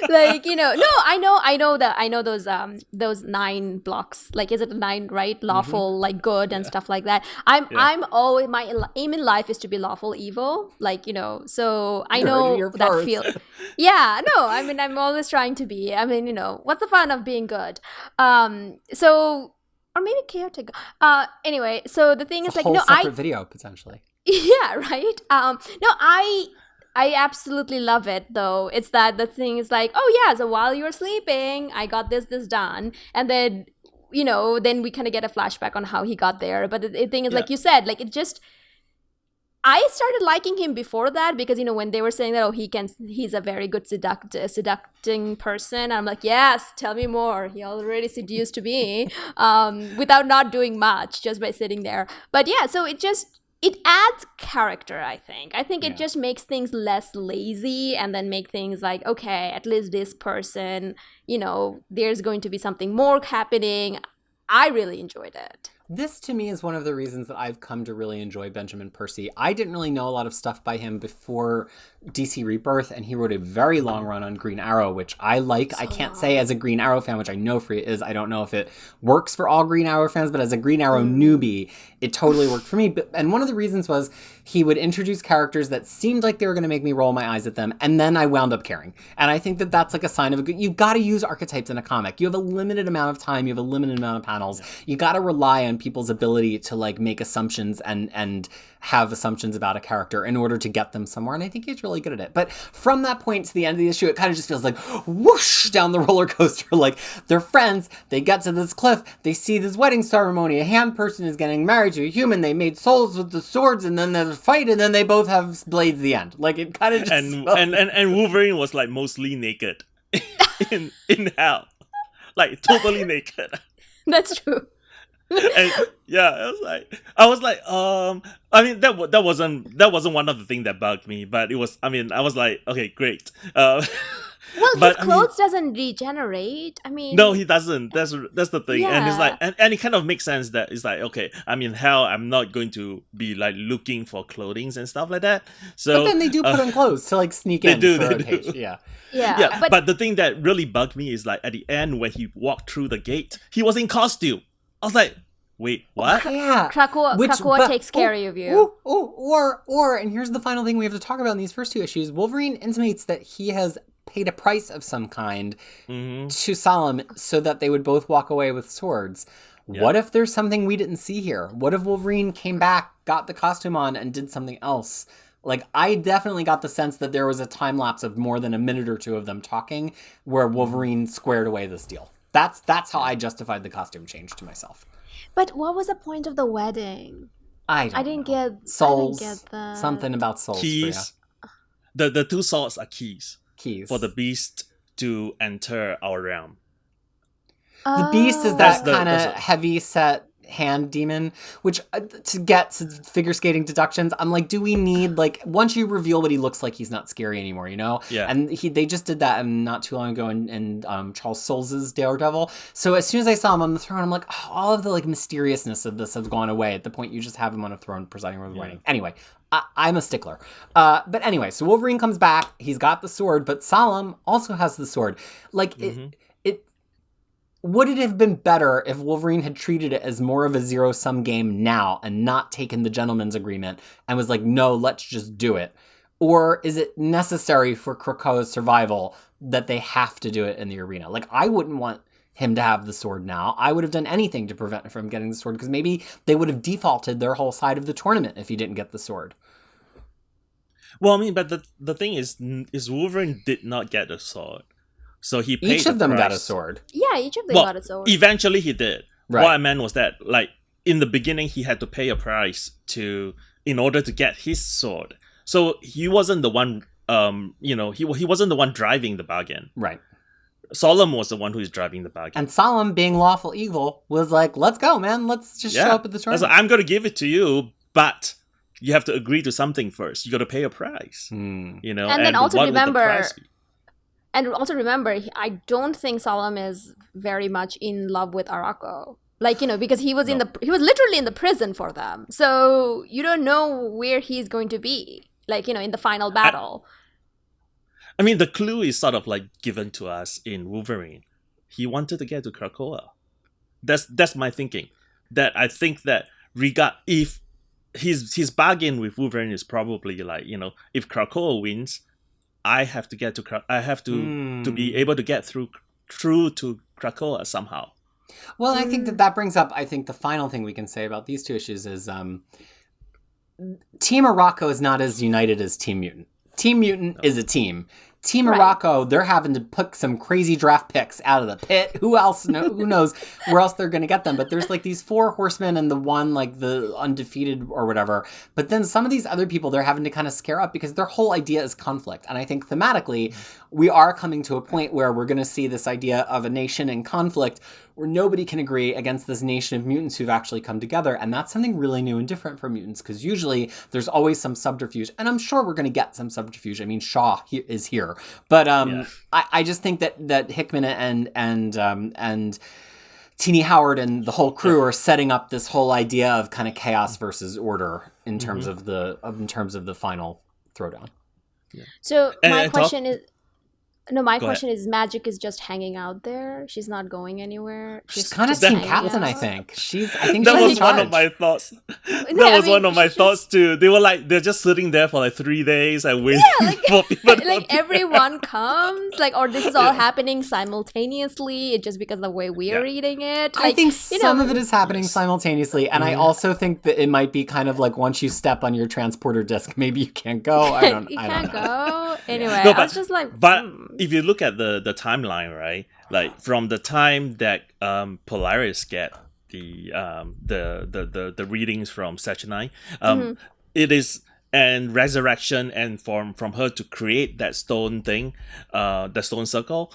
Like, no, I know those 9 blocks. Like, is it 9, right? Lawful, like good and stuff like that. I'm always, my aim in life is to be lawful evil. Like, so I know that feel. Yeah, no, I mean, I'm always trying to be. I mean, what's the fun of being good? Or maybe chaotic. Anyway, so the thing is like, separate video potentially. Yeah, right. I absolutely love it though. It's that the thing is like, oh yeah, so while you're sleeping, I got this done, and then then we kind of get a flashback on how he got there. But the thing is, like you said, like it just. I started liking him before that because, when they were saying that, he's a very good seducting person. I'm like, yes, tell me more. He already seduced me without not doing much, just by sitting there. But yeah, so it adds character, I think. I think it just makes things less lazy and then make things like, okay, at least this person, there's going to be something more happening. I really enjoyed it. This, to me, is one of the reasons that I've come to really enjoy Benjamin Percy. I didn't really know a lot of stuff by him before DC Rebirth, and he wrote a very long run on Green Arrow, which I like. So I can't say as a Green Arrow fan, which I know Freya is, I don't know if it works for all Green Arrow fans, but as a Green Arrow newbie, it totally worked for me. And one of the reasons was he would introduce characters that seemed like they were going to make me roll my eyes at them, and then I wound up caring. And I think that that's like a sign of a good... You've got to use archetypes in a comic. You have a limited amount of time. You have a limited amount of panels. You got to rely on understand people's ability to like make assumptions and have assumptions about a character in order to get them somewhere. And I think he's really good at it. But from that point to the end of the issue, it kind of just feels like whoosh down the roller coaster. Like they're friends. They get to this cliff. They see this wedding ceremony. A hand person is getting married to a human. They made souls with the swords, and then there's a fight, and then they both have blades. The end. Like it kind of just and Wolverine was like mostly naked in hell, like totally naked. That's true. And yeah, I was like, I mean, that wasn't one of the things that bugged me, but it was. I mean, I was like, okay, great. Well, but his clothes doesn't regenerate. I mean, no, he doesn't. That's the thing, and it's Yeah. like, and it kind of makes sense that it's like, okay, I mean, hell, I'm not going to be like looking for clothing and stuff like that. So, but then they do put on clothes to like sneak they in do, for they a do. page. Yeah. yeah, but the thing that really bugged me is like at the end when he walked through the gate, he was in costume. I was like, wait, what? Yeah. Krakoa takes care of you. Or, and here's the final thing we have to talk about in these first two issues. Wolverine intimates that he has paid a price of some kind to Solem so that they would both walk away with swords. Yeah. What if there's something we didn't see here? What if Wolverine came back, got the costume on, and did something else? Like, I definitely got the sense that there was a time lapse of more than a minute or two of them talking where Wolverine squared away this deal. That's how I justified the costume change to myself. But what was the point of the wedding? I didn't get souls. I didn't get that. Something about souls. Keys. The two swords are keys for the Keys. beast to enter our realm. The beast is That's that the- kind of that's a- heavy set hand demon, which to get to figure skating deductions, I'm like, do we need, like, once you reveal what he looks like, he's not scary anymore, you know? Yeah. And they just did that not too long ago in Charles Soule's Daredevil. So as soon as I saw him on the throne, I'm like, oh, all of the like mysteriousness of this has gone away at the point you just have him on a throne presiding over the wedding. Anyway, I'm a stickler. But anyway, so Wolverine comes back. He's got the sword, but Solem also has the sword. Like, would it have been better if Wolverine had treated it as more of a zero-sum game now and not taken the gentleman's agreement and was like, no, let's just do it? Or is it necessary for Krakoa's survival that they have to do it in the arena? Like, I wouldn't want him to have the sword now. I would have done anything to prevent him from getting the sword because maybe they would have defaulted their whole side of the tournament if he didn't get the sword. Well, I mean, but the thing is Wolverine did not get the sword. So he paid Each of them price. got a sword. Yeah, each of them Well, got a sword. eventually he did. Right. What I meant was that, like, in the beginning, he had to pay a price in order to get his sword. So he wasn't the one, he wasn't the one driving the bargain. Right. Solem was the one who is driving the bargain. And Solem, being lawful evil, was like, let's go, man. Let's just show up at the That's tournament. like, I'm going to give it to you, but you have to agree to something first. You got to pay a price. You know, And then also what would the remember- price be? And also remember, I don't think Solem is very much in love with Arako. Like, because he was he was literally in the prison for them. So you don't know where he's going to be, like, in the final battle. I mean, the clue is sort of like given to us in Wolverine. He wanted to get to Krakoa. That's my thinking. That I think that if his bargain with Wolverine is probably like, if Krakoa wins, I have to get to I have to be able to get through to Krakoa somehow. Well, I think that brings up, I think the final thing we can say about these two issues is Team Arako is not as united as Team Mutant. Team Mutant is a team. Team Right. Arako, they're having to pick some crazy draft picks out of the pit. Who knows where else they're going to get them? But there's like these 4 horsemen and the one like the undefeated or whatever. But then some of these other people they're having to kind of scare up because their whole idea is conflict. And I think thematically, we are coming to a point where we're going to see this idea of a nation in conflict where nobody can agree against this nation of mutants who've actually come together. And that's something really new and different for mutants because usually there's always some subterfuge. And I'm sure we're going to get some subterfuge. I mean, Shaw is here. But I just think that Hickman and Teenie Howard and the whole crew are setting up this whole idea of kind of chaos versus order in terms of the final throwdown. So And my talk- question is... No, my Go ahead. question is, Magic is just hanging out there. She's not going anywhere. She's kind of just team hanging captain, I out. think. I think That she's was in one of charge. my thoughts. I That was mean, one of my she thoughts too. They were like, they're just sitting there for like 3 days and waiting like, for people to like appear. everyone comes, like, or this is all happening simultaneously. It's just because of the way we're reading it. I Like, think some of it is happening Yes. simultaneously, and I also think that it might be kind of like once you step on your transporter disc, maybe you can't go. I don't can't know. go. Anyway, No, I was just like, But if you look at the timeline, right? Like from the time that Polaris get the readings from Saturnine, it is and resurrection, and from her to create that stone thing, the stone circle,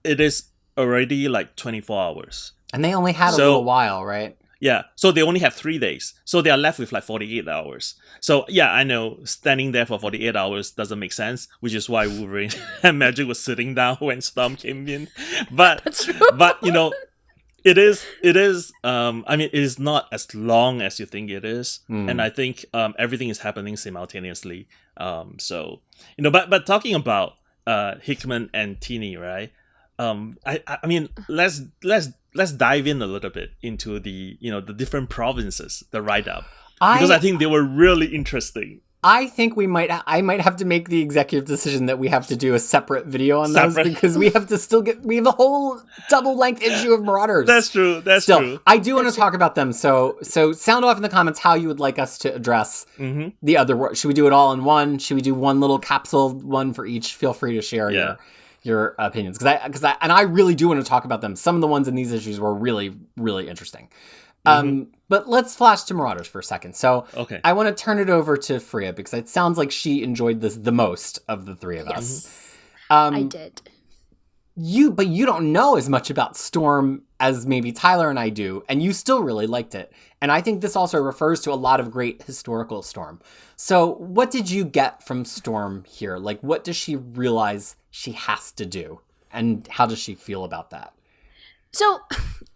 it is already like 24 hours. And they only had a So- little while, right? Yeah, so they only have 3 days. So they are left with like 48 hours. So yeah, I know standing there for 48 hours doesn't make sense, which is why Wolverine and Magic was sitting down when Storm came in. But you know, it is I mean, it is not as long as you think it is. And I think everything is happening simultaneously. So, you know, but talking about Hickman and Teeny, right? I mean, let's dive in a little bit into the the different provinces, the write up, because I think they were really interesting. I think I might have to make the executive decision that we have to do a separate video on those because we have a whole double length issue of Marauders. That's true. That's true. I do want to talk about them. So sound off in the comments how you would like us to address the other. Should we do it all in one? Should we do one little capsule, one for each? Feel free to share your opinions because I really do want to talk about them. Some of the ones in these issues were really, really interesting. But let's flash to Marauders for a second. So I want to turn it over to Freya because it sounds like she enjoyed this the most of the three of us. I did. But you don't know as much about Storm as maybe Tyler and I do, and you still really liked it. And I think this also refers to a lot of great historical Storm. So what did you get from Storm here? Like, what does she realize she has to do? And how does she feel about that? So,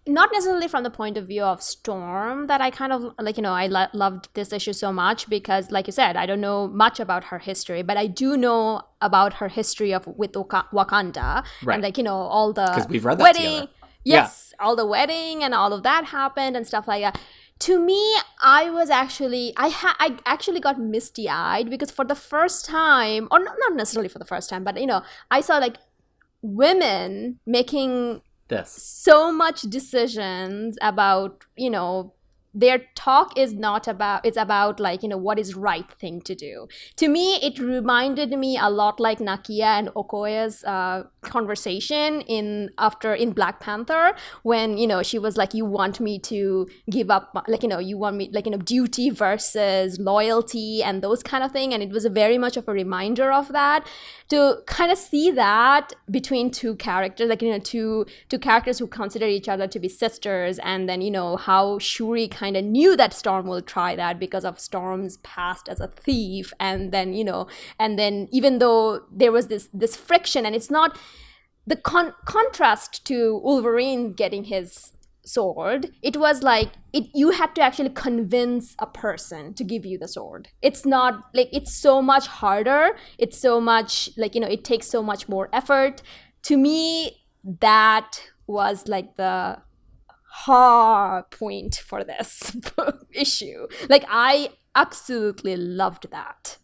not necessarily from the point of view of Storm that I kind of, like, I loved this issue so much because, like you said, I don't know much about her history, but I do know about her history with Wakanda. Right. And, like, all the 'Cause we've read that wedding. together. Yes, all the wedding and all of that happened and stuff like that. To me, I actually got misty-eyed because for the first time, or not necessarily for the first time, but, I saw, like, women making so much decisions about, their talk is not about, it's about, like, what is right thing to do. To me, it reminded me a lot like Nakia and Okoye's conversation in Black Panther when, she was like, you want me to give up, like, you want me, like, duty versus loyalty and those kind of thing. And it was very much of a reminder of that, to kind of see that between two characters, like, two characters who consider each other to be sisters. And then, how Shuri kind of knew that Storm will try that because of Storm's past as a thief. And then, and then even though there was this friction, and it's not the contrast to Wolverine getting his sword, it was like you had to actually convince a person to give you the sword. It's not like, it's so much harder, it's so much like, it takes so much more effort. To me, that was like the hard point for this issue. Like, I absolutely loved that.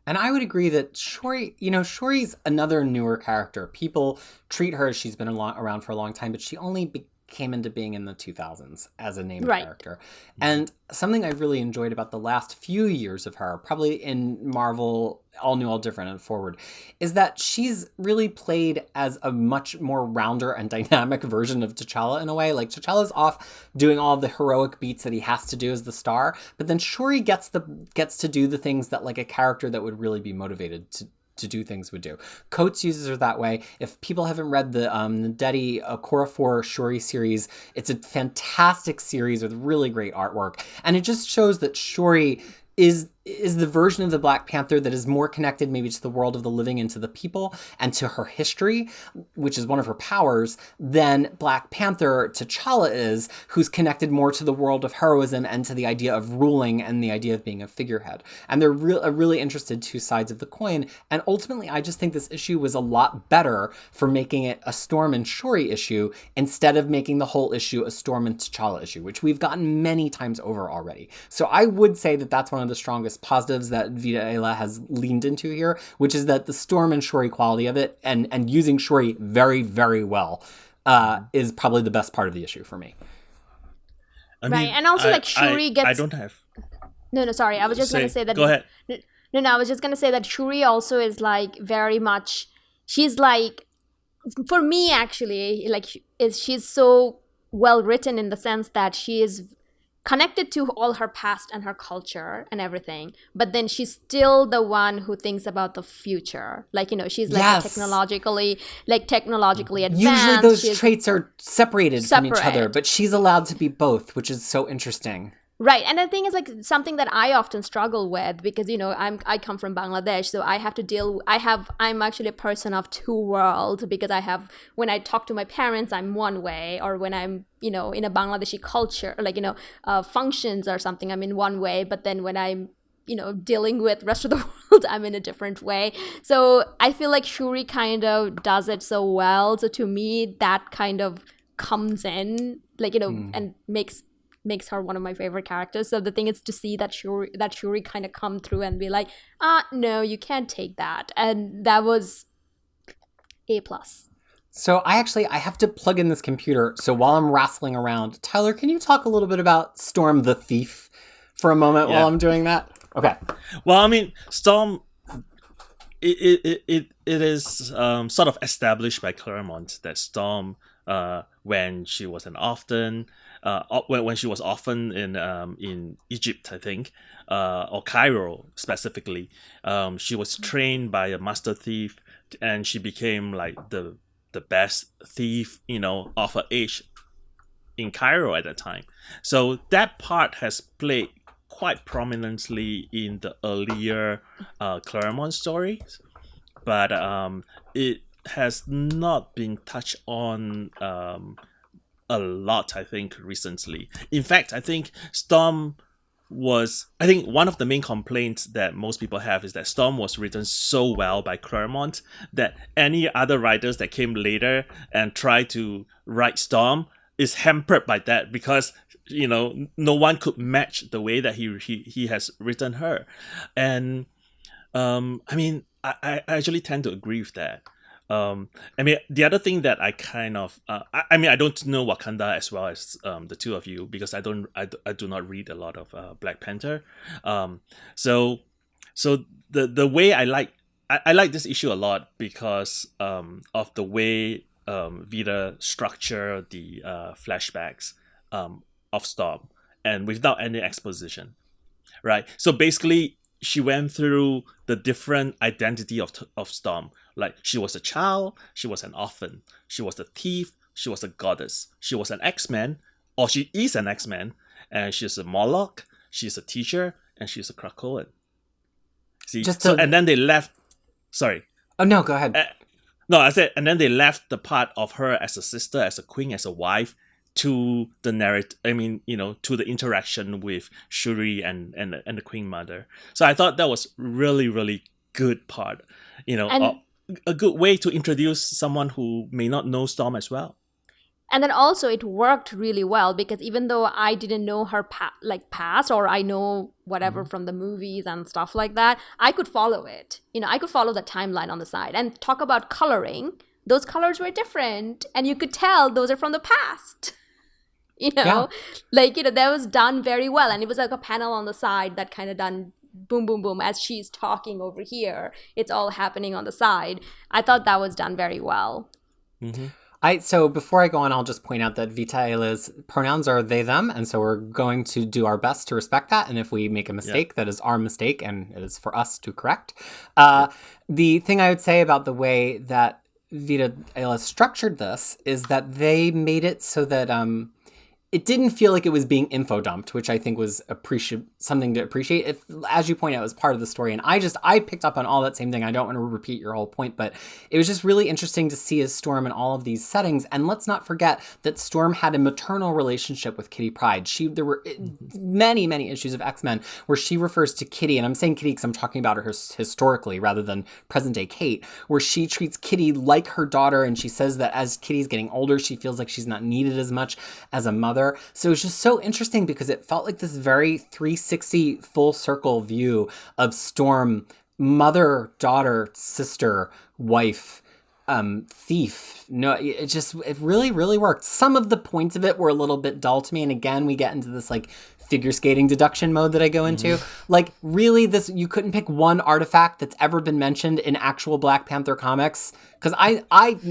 And I would agree that Shuri, Shuri's another newer character. People treat her as she's been around for a long time, but she only came into being in the 2000s as a named character. And something I really enjoyed about the last few years of her, probably in Marvel, All New, All Different, and forward, is that she's really played as a much more rounder and dynamic version of T'Challa in a way. Like, T'Challa's off doing all the heroic beats that he has to do as the star, but then Shuri gets to do the things that, like, a character that would really be motivated to do things would do. Coates uses her that way. If people haven't read the Ndedi Okorafor Shuri series, it's a fantastic series with really great artwork. And it just shows that Shuri is is the version of the Black Panther that is more connected maybe to the world of the living and to the people and to her history, which is one of her powers, than Black Panther T'Challa is, who's connected more to the world of heroism and to the idea of ruling and the idea of being a figurehead. And they're really interested two sides of the coin. And ultimately, I just think this issue was a lot better for making it a Storm and Shuri issue instead of making the whole issue a Storm and T'Challa issue, which we've gotten many times over already. So I would say that that's one of the strongest positives that Vita Ayla has leaned into here, which is that the Storm and Shuri quality of it and using Shuri very, very well is probably the best part of the issue for me. Right, and also like Shuri gets... I don't have... No, sorry. I was just going to say that... Go ahead. No, I was just going to say that Shuri also is like very much... She's like... For me, actually, like she's so well written in the sense that she is connected to all her past and her culture and everything, but then she's still the one who thinks about the future. Like, she's like technologically advanced. Usually those traits are separated from each other, but she's allowed to be both, which is so interesting. Right. And the thing is like something that I often struggle with because, I come from Bangladesh. So I have to I'm actually a person of two worlds because when I talk to my parents, I'm one way, or when I'm, in a Bangladeshi culture, like, functions or something, I'm in one way. But then when I'm, dealing with rest of the world, I'm in a different way. So I feel like Shuri kind of does it so well. So to me, that kind of comes in, like, and makes her one of my favorite characters. So the thing is to see that Shuri kind of come through and be like, no, you can't take that. And that was A+. So I have to plug in this computer. So while I'm wrestling around, Tyler, can you talk a little bit about Storm the Thief for a moment while I'm doing that? Okay. Well, I mean, Storm, it is sort of established by Claremont that Storm, when she was an orphan, when she was orphaned in Egypt, I think, or Cairo specifically, she was trained by a master thief, and she became like the best thief, of her age in Cairo at that time. So that part has played quite prominently in the earlier Claremont stories, but it has not been touched on a lot, I think, recently. In fact, I think Storm one of the main complaints that most people have is that Storm was written so well by Claremont that any other writers that came later and tried to write Storm is hampered by that because, no one could match the way that he has written her. And I actually tend to agree with that. The other thing that I kind of, I don't know Wakanda as well as the two of you because I do not read a lot of Black Panther. So the way I like this issue a lot because of the way Vita structure the flashbacks of Storm and without any exposition, right? So basically, she went through the different identity of Storm. Like, she was a child, she was an orphan, she was a thief, she was a goddess, she was an X-Men, or she is an X-Men, and she's a Moloch, she's a teacher, and she's a Krakoan. See, and then they left. Sorry. Oh no, go ahead. No, I said, and then they left the part of her as a sister, as a queen, as a wife, to the narrative. To the interaction with Shuri and the Queen Mother. So I thought that was really, really good part. A good way to introduce someone who may not know Storm as well. And then also it worked really well because even though I didn't know her past, or I know whatever from the movies and stuff like that, I could follow it. I could follow the timeline on the side. And talk about coloring, those colors were different. And you could tell those are from the past. That was done very well. And it was like a panel on the side that kind of done boom, boom, boom. As she's talking over here, it's all happening on the side. I thought that was done very well. Mm-hmm. So before I go on, I'll just point out that Vita Ayla's pronouns are they, them. And so we're going to do our best to respect that. And if we make a mistake, that is our mistake and it is for us to correct. The thing I would say about the way that Vita Ayla structured this is that they made it so that it didn't feel like it was being info dumped, which I think was something to appreciate. If, as you point out, it was part of the story. And I picked up on all that same thing. I don't want to repeat your whole point, but it was just really interesting to see as Storm in all of these settings. And let's not forget that Storm had a maternal relationship with Kitty Pryde. There were many, many issues of X-Men where she refers to Kitty, and I'm saying Kitty because I'm talking about her historically rather than present day Kate, where she treats Kitty like her daughter. And she says that as Kitty's getting older, she feels like she's not needed as much as a mother. So it's just so interesting because it felt like this very 360 full circle view of Storm, mother, daughter, sister, wife, thief. No, it really, really worked. Some of the points of it were a little bit dull to me. And again, we get into this like figure skating deduction mode that I go into. Like really you couldn't pick one artifact that's ever been mentioned in actual Black Panther comics. Cause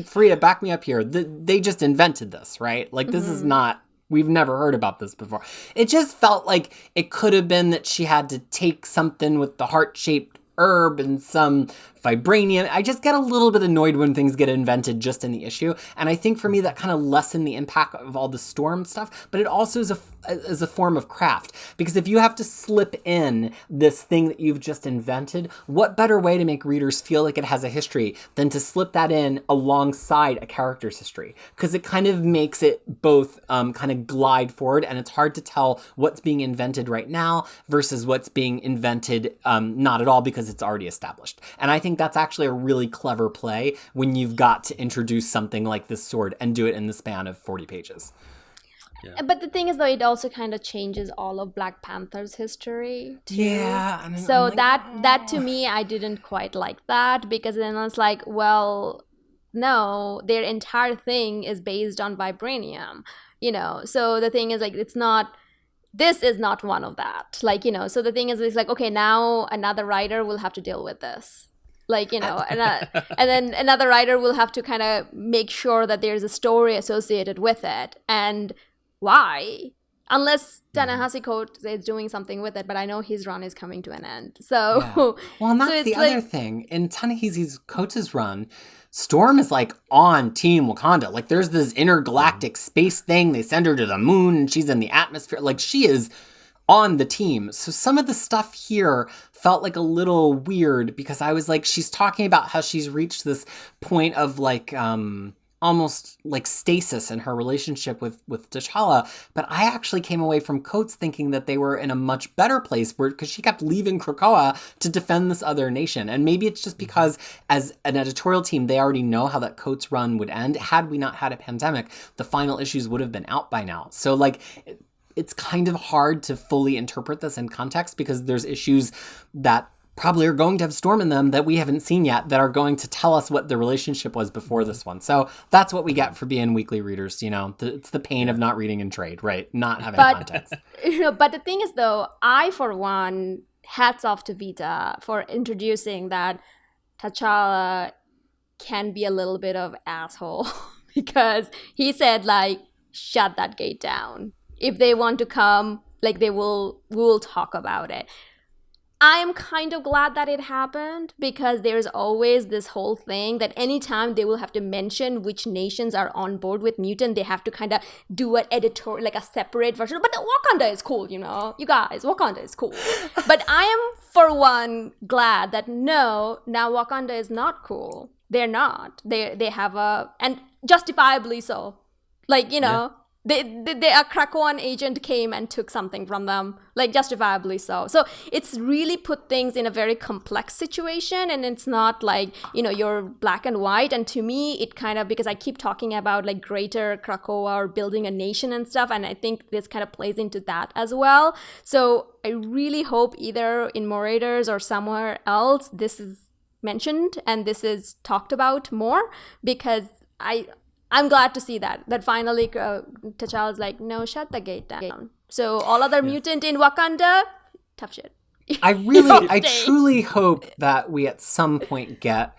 Frida, back me up here. They just invented this, right? Like this is not, we've never heard about this before. It just felt like it could have been that she had to take something with the heart-shaped herb and some vibranium. I just get a little bit annoyed when things get invented just in the issue. And I think for me, that kind of lessened the impact of all the Storm stuff, but it also is a form of craft. Because if you have to slip in this thing that you've just invented, what better way to make readers feel like it has a history than to slip that in alongside a character's history? Because it kind of makes it both kind of glide forward, and it's hard to tell what's being invented right now versus what's being invented not at all because it's already established. And I think that's actually a really clever play when you've got to introduce something like this sword and do it in the span of 40 pages. Yeah. But the thing is, though, it also kind of changes all of Black Panther's history, too. Yeah. So like, that to me, I didn't quite like that, because then I was like, well, no, their entire thing is based on vibranium, So the thing is, like, this is not one of that. Like, so the thing is, it's like, okay, now another writer will have to deal with this. Like, and then another writer will have to kind of make sure that there's a story associated with it. And why? Unless Ta-Nehisi Coates is doing something with it, but I know his run is coming to an end. So, yeah. Well, and that's the other thing. In Ta-Nehisi Coates' run, Storm is like on Team Wakanda. Like there's this intergalactic space thing. They send her to the moon and she's in the atmosphere. Like she is on the team. So some of the stuff here felt like a little weird because I was like, she's talking about how she's reached this point of like, almost like stasis in her relationship with T'Challa. But I actually came away from Coates thinking that they were in a much better place because she kept leaving Krakoa to defend this other nation. And maybe it's just because as an editorial team, they already know how that Coates run would end. Had we not had a pandemic, the final issues would have been out by now. So like, it's kind of hard to fully interpret this in context because there's issues that probably are going to have Storm in them that we haven't seen yet that are going to tell us what the relationship was before this one. So that's what we get for being weekly readers, it's the pain of not reading in trade, right? Not having context. But the thing is, though, I, for one, hats off to Vita for introducing that T'Challa can be a little bit of asshole because he said, like, shut that gate down. If they want to come, like, we'll talk about it. I am kind of glad that it happened because there's always this whole thing that anytime they will have to mention which nations are on board with mutant, they have to kind of do an editorial, like a separate version. But Wakanda is cool, you guys, Wakanda is cool. But I am, for one, glad that now Wakanda is not cool. They're not. They have and justifiably so. Like, Yeah. A Krakoan agent came and took something from them, like justifiably so. So it's really put things in a very complex situation, and it's not like, you're black and white. And to me, it kind of, because I keep talking about like greater Krakoa or building a nation and stuff, and I think this kind of plays into that as well. So I really hope either in Marauders or somewhere else, this is mentioned and this is talked about more, because I'm glad to see that finally T'Challa's like, no, shut the gate down. So all other mutant in Wakanda, tough shit. I truly hope that we at some point get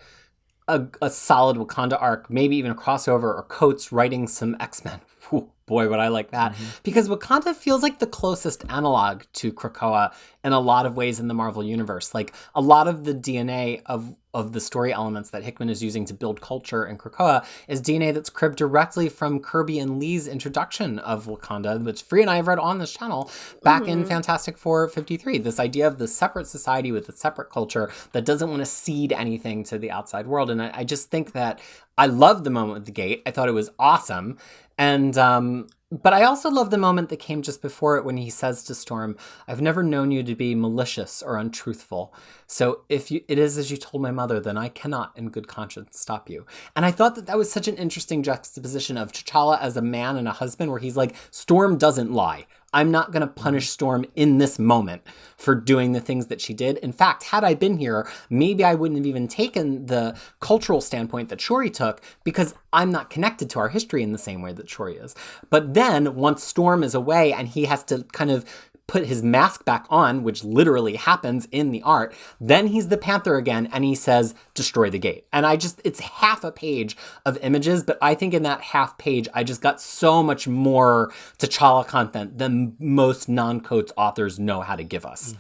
a solid Wakanda arc, maybe even a crossover or Coates writing some X-Men. Whew, boy, would I like that. Mm-hmm. Because Wakanda feels like the closest analog to Krakoa in a lot of ways in the Marvel universe. Like a lot of the DNA of of the story elements that Hickman is using to build culture in Krakoa is DNA that's cribbed directly from Kirby and Lee's introduction of Wakanda, which Free and I have read on this channel back in Fantastic Four 53. This idea of the separate society with a separate culture that doesn't want to cede anything to the outside world. And I just think that I loved the moment with the gate. I thought it was awesome. And but I also love the moment that came just before it when he says to Storm, "I've never known you to be malicious or untruthful. So if it is as you told my mother, then I cannot in good conscience stop you." And I thought that was such an interesting juxtaposition of T'Challa as a man and a husband, where he's like, Storm doesn't lie. I'm not going to punish Storm in this moment for doing the things that she did. In fact, had I been here, maybe I wouldn't have even taken the cultural standpoint that Shuri took, because I'm not connected to our history in the same way that Shuri is. But then once Storm is away and he has to kind of put his mask back on, which literally happens in the art, then he's the Panther again and he says, "Destroy the gate." And it's half a page of images, but I think in that half page, I just got so much more T'Challa content than most non-Coates authors know how to give us.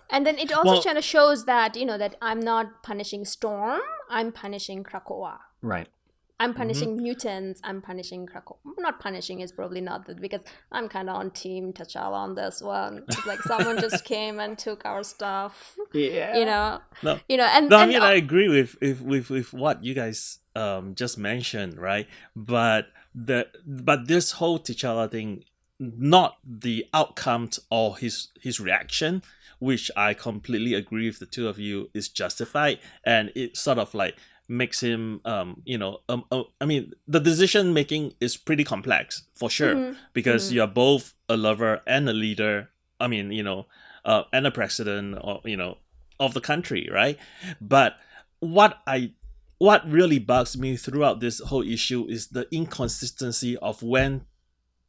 And then it also kind of shows that, that I'm not punishing Storm, I'm punishing Krakoa. Right. I'm punishing mutants, I'm punishing Krakoa. Not punishing is probably not that, because I'm kind of on team T'Challa on this one. It's like someone just came and took our stuff. Yeah. I agree with what you guys just mentioned, right? But this whole T'Challa thing, not the outcome or his reaction, which I completely agree with the two of you, is justified, and it sort of like makes him, I mean, the decision making is pretty complex for sure, because you're both a lover and a leader. I mean, and a president, or of the country, right? But what really bugs me throughout this whole issue is the inconsistency of when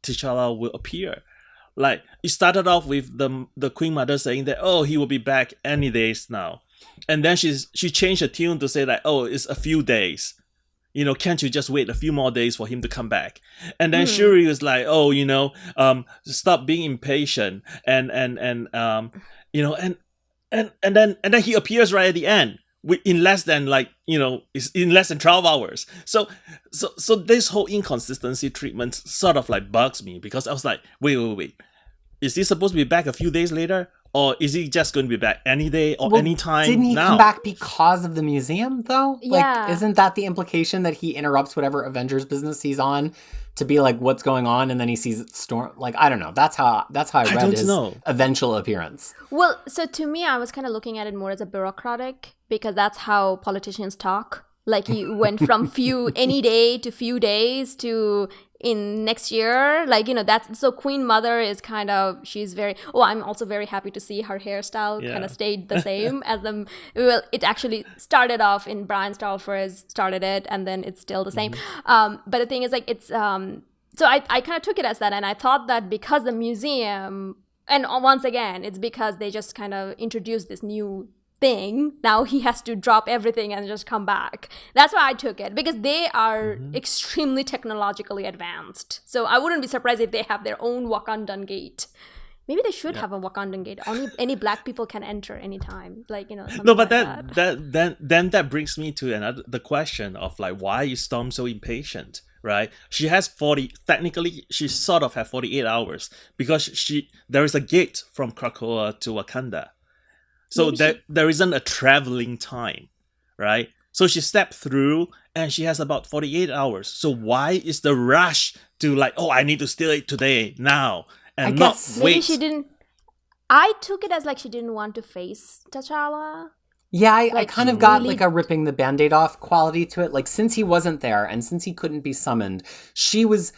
T'Challa will appear. Like, it started off with the Queen Mother saying that, "Oh, he will be back any days now." And then she changed the tune to say that, "Oh, it's a few days. Can't you just wait a few more days for him to come back?" And then Shuri was like, "Oh, stop being impatient." And then he appears right at the end in less than it's in less than 12 hours. So this whole inconsistency treatment sort of like bugs me, because I was like, wait. Is he supposed to be back a few days later? Or is he just going to be back any day or any time now? Didn't he come back because of the museum, though? Yeah. Like, isn't that the implication, that he interrupts whatever Avengers business he's on to be like, what's going on? And then he sees it storm. Like, I don't know. That's how I read his eventual appearance. Well, so to me, I was kind of looking at it more as a bureaucratic, because that's how politicians talk. Like, you went from any day to few days to in next year. Like, that's, so Queen Mother is kind of, she's very, I'm also very happy to see her hairstyle kind of stayed the same as it actually started off in Brian Stalford started it, and then it's still the same. But the thing is, like, it's, so I kind of took it as that, and I thought that because the museum, and once again, it's because they just kind of introduced this new thing, now he has to drop everything and just come back. That's why I took it, because they are extremely technologically advanced. So I wouldn't be surprised if they have their own Wakandan gate. Maybe they should have a Wakandan gate. Only any black people can enter anytime. Like, No, but like that brings me to the question of, like, why is Storm so impatient? Right? She has technically she sort of have 48 hours, because there is a gate from Krakoa to Wakanda. So there isn't a traveling time, right? So she stepped through and she has about 48 hours. So why is the rush to, like, I need to steal it today, now, and not wait? Maybe she didn't. I took it as like she didn't want to face T'Challa. Yeah, I kind of got like a ripping the Band-Aid off quality to it. Like, since he wasn't there and since he couldn't be summoned, she was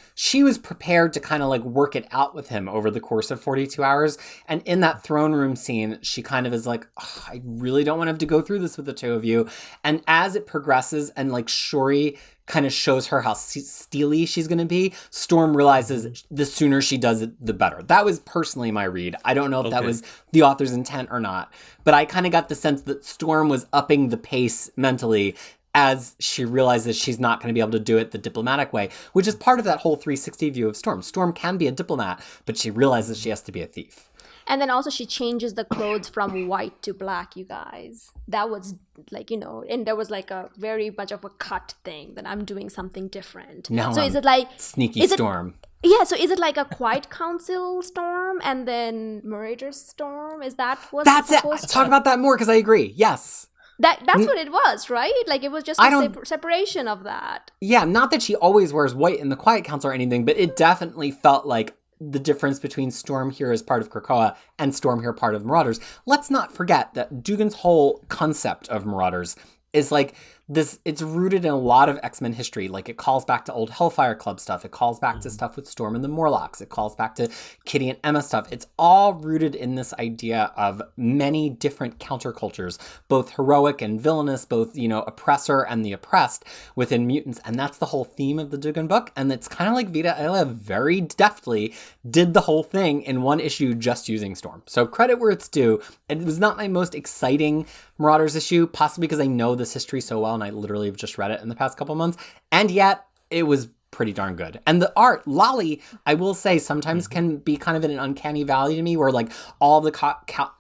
prepared to kind of like work it out with him over the course of 42 hours. And in that throne room scene, she kind of is like, I really don't want to have to go through this with the two of you. And as it progresses and like Shuri kind of shows her how steely she's going to be, Storm realizes the sooner she does it, the better. That was personally my read. I don't know if that was the author's intent or not, but I kind of got the sense that Storm was upping the pace mentally as she realizes she's not going to be able to do it the diplomatic way, which is part of that whole 360 view of Storm. Storm can be a diplomat, but she realizes she has to be a thief. And then also she changes the clothes from white to black, you guys. That was like, and there was like a very much of a cut thing that I'm doing something different. Now so is it like sneaky Storm? Yeah, so is it like a Quiet Council Storm and then Marauders Storm? Is that what That's it. Talk about that more, because I agree. Yes. That's what it was, right? Like it was just separation of that. Yeah, not that she always wears white in the Quiet Council or anything, but it definitely felt like the difference between Storm here as part of Krakoa and Storm here part of Marauders. Let's not forget that Dugan's whole concept of Marauders is like this, it's rooted in a lot of X-Men history. Like it calls back to old Hellfire Club stuff. It calls back to stuff with Storm and the Morlocks. It calls back to Kitty and Emma stuff. It's all rooted in this idea of many different countercultures, both heroic and villainous, both, oppressor and the oppressed within mutants. And that's the whole theme of the Dugan book. And it's kind of like Vita Ayla very deftly did the whole thing in one issue just using Storm. So credit where it's due. It was not my most exciting Marauders issue, possibly because I know this history so well and I literally have just read it in the past couple months, and yet it was pretty darn good. And the art, Lolly, I will say, sometimes can be kind of in an uncanny valley to me, where like all the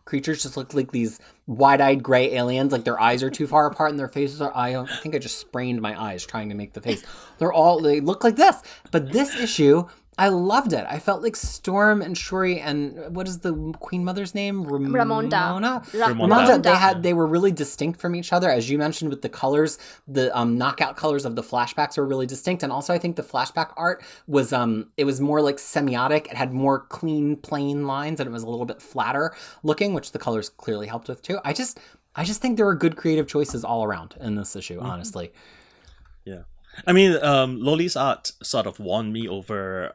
creatures just look like these wide-eyed gray aliens, like their eyes are too far apart and their faces are, I think I just sprained my eyes trying to make the face. They look like this. But this issue, I loved it. I felt like Storm and Shuri and what is the Queen Mother's name? Ramonda. They were really distinct from each other. As you mentioned with the colors, the knockout colors of the flashbacks were really distinct. And also I think the flashback art was, it was more like semiotic. It had more clean, plain lines and it was a little bit flatter looking, which the colors clearly helped with too. I just think there were good creative choices all around in this issue, honestly. Yeah. I mean, Loli's art sort of won me over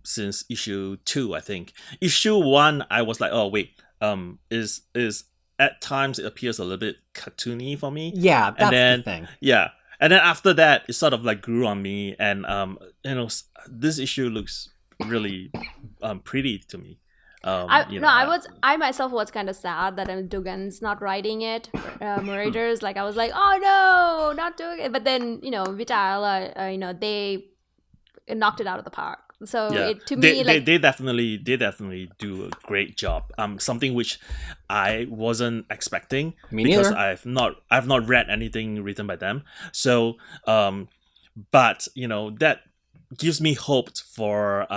since issue 2, I think. Issue 1, I was like, oh wait, is at times it appears a little bit cartoony for me. Yeah, that's the thing. Yeah, and then after that, it sort of like grew on me, and this issue looks really pretty to me. I myself was kind of sad that Dugan's not writing it. Marauders, like I was like, oh no, not doing it. But then Vita Ayla, they knocked it out of the park. So yeah. They definitely do a great job. Something which I wasn't expecting because I've not read anything written by them. So but that gives me hope for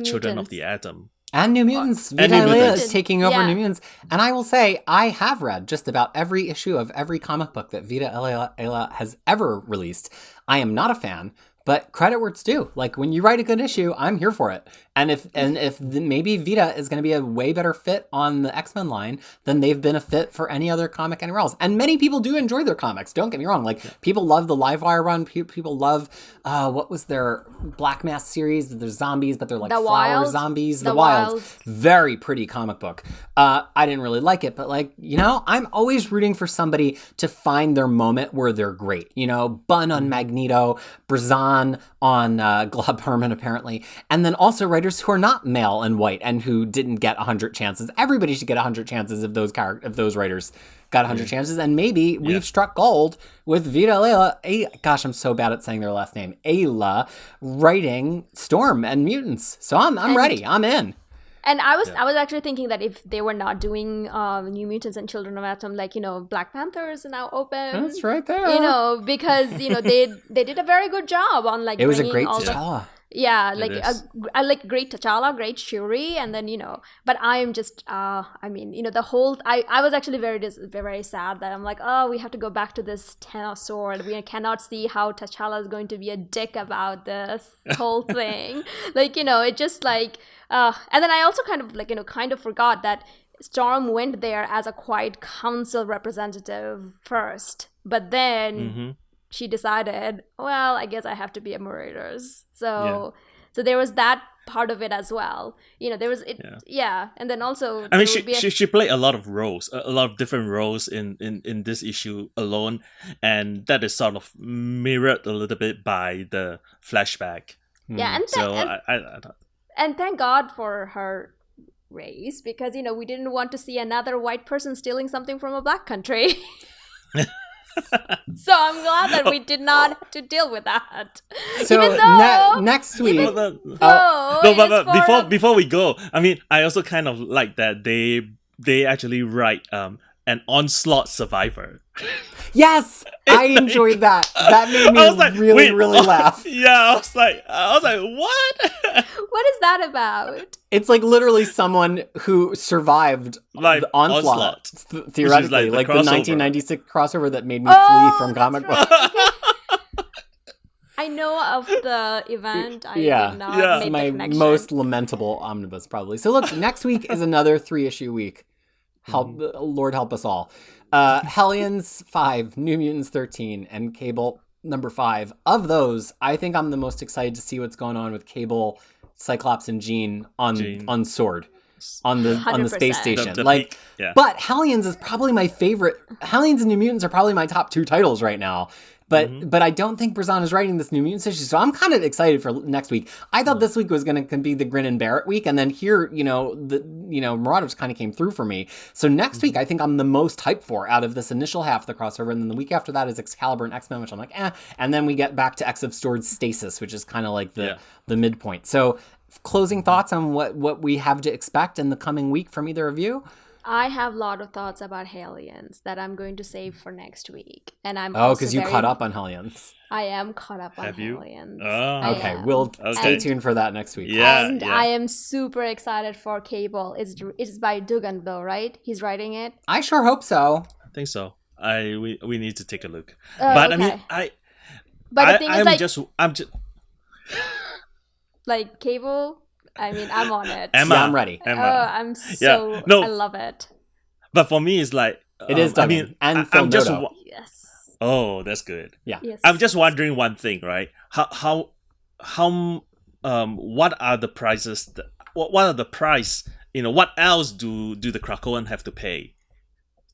Children of the Atom. And New Mutants. Vita Ayla is taking over New Mutants. And I will say, I have read just about every issue of every comic book that Vita Ayla has ever released. I am not a fan, but credit where it's due. Like, when you write a good issue, I'm here for it. And if maybe Vita is going to be a way better fit on the X-Men line than they've been a fit for any other comic anywhere else. And many people do enjoy their comics. Don't get me wrong. Like, people love the Livewire run. People love, what was their Black Mask series? They're zombies, but they're like flower zombies. The Wilds. Very pretty comic book. I didn't really like it, but I'm always rooting for somebody to find their moment where they're great. Bun on Magneto, Brazan on Glob Herman, apparently. And then also writers who are not male and white and who didn't get 100 chances. Everybody should get 100 chances if those writers got 100 chances. And maybe we've struck gold with Vita Ayla. Gosh, I'm so bad at saying their last name. Ayla writing Storm and Mutants. So I'm ready. I'm in. And I was actually thinking that if they were not doing New Mutants and Children of Atom, Black Panther is now open. That's right there. Because they did a very good job on it was a great T'Challa. Yeah, I like great T'Challa, great Shuri, and then but I am just the whole I was actually very sad that I'm like, oh, we have to go back to this Thanos sword. We cannot see how T'Challa is going to be a dick about this whole thing. It just and then I also kind of forgot that Storm went there as a Quiet Council representative first, but then she decided, well, I guess I have to be a Marauders. So there was that part of it as well. There was it. Yeah. And then also, I mean, she played a lot of roles, a lot of different roles in this issue alone, and that is sort of mirrored a little bit by the flashback. Yeah, and thank God for her race, because we didn't want to see another white person stealing something from a black country. So I'm glad that we did not have to deal with that. So Even though, next week, No, no, though no, it but, is but for before we go, I mean, I also kind of like that they actually write an onslaught survivor. yes, I enjoyed that. That made me I was like, really, wait, really laugh. Yeah, I was like, what? what is that about? It's like literally someone who survived Like the onslaught, Onslaught, theoretically, like the like the crossover. 1996 crossover that made me flee from that's comic right. books. I know of the event. I Yeah. did not Yeah. make My the connection. most lamentable omnibus, probably. So look, next week is another 3-issue week. Lord help us all. Hellions 5, New Mutants 13, and Cable number 5. Of those, I think I'm the most excited to see what's going on with Cable, Cyclops, and Jean on Sword. On the space 100%. station. The like peak, yeah. But Hellions is probably my favorite. Hellions and New Mutants are probably my top 2 titles right now. But I don't think Brazan is writing this New Mutants issue, so I'm kind of excited for next week. I thought this week was going to be the Grin and Barrett week, and then here, Marauders kind of came through for me. So next week, I think I'm the most hyped for out of this initial half of the crossover, and then the week after that is Excalibur and X-Men, which I'm like, and then we get back to X of Swords Stasis, which is kind of like the midpoint. So closing thoughts on what we have to expect in the coming week from either of you? I have a lot of thoughts about Hellions that I'm going to save for next week. And I'm because you caught up on Hellions. I am caught up on Have you? Hellions. Oh. Okay, we'll stay tuned for that next week. Yeah. And I am super excited for Cable. It's by Dugan though, right? He's writing it. I sure hope so. I think so. We need to take a look. Oh, But I mean, okay. But the thing is, I'm just. like Cable. I mean, I'm on it. Emma, I'm ready. Oh, Emma. I'm so. No. I love it. But for me, it's like It is I Duggan mean, and Phil I'm just. Noto. Yes. Oh, that's good. Yeah. Yes. I'm just wondering one thing, right? How what are the prices? What are the price? What else do the Krakoan have to pay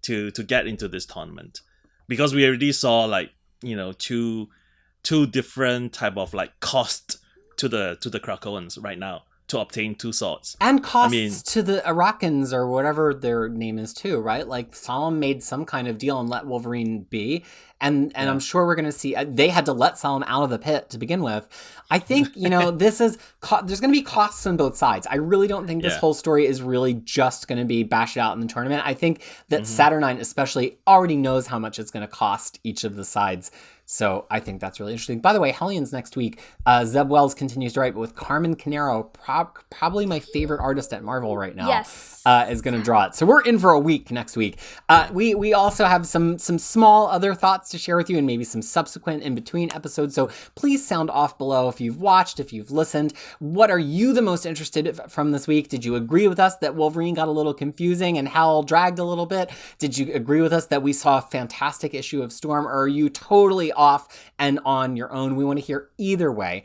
to get into this tournament? Because we already saw like two different type of like cost to the Krakoans right now to obtain 2 swords. And costs to the Arakans or whatever their name is too, right? Like Solem made some kind of deal and let Wolverine be. And I'm sure we're going to see, they had to let Solem out of the pit to begin with. I think, this is, there's going to be costs on both sides. I really don't think this whole story is really just going to be bashed out in the tournament. I think that Saturnine especially already knows how much it's going to cost each of the sides. So I think that's really interesting. By the way, Hellions next week, Zeb Wells continues to write, but with Carmen Canero, probably my favorite artist at Marvel right now, is going to draw it. So we're in for a week next week. We also have some small other thoughts to share with you and maybe some subsequent in-between episodes. So please sound off below if you've watched, if you've listened. What are you the most interested from this week? Did you agree with us that Wolverine got a little confusing and Hal dragged a little bit? Did you agree with us that we saw a fantastic issue of Storm? Or are you totally off and on your own? We want to hear either way.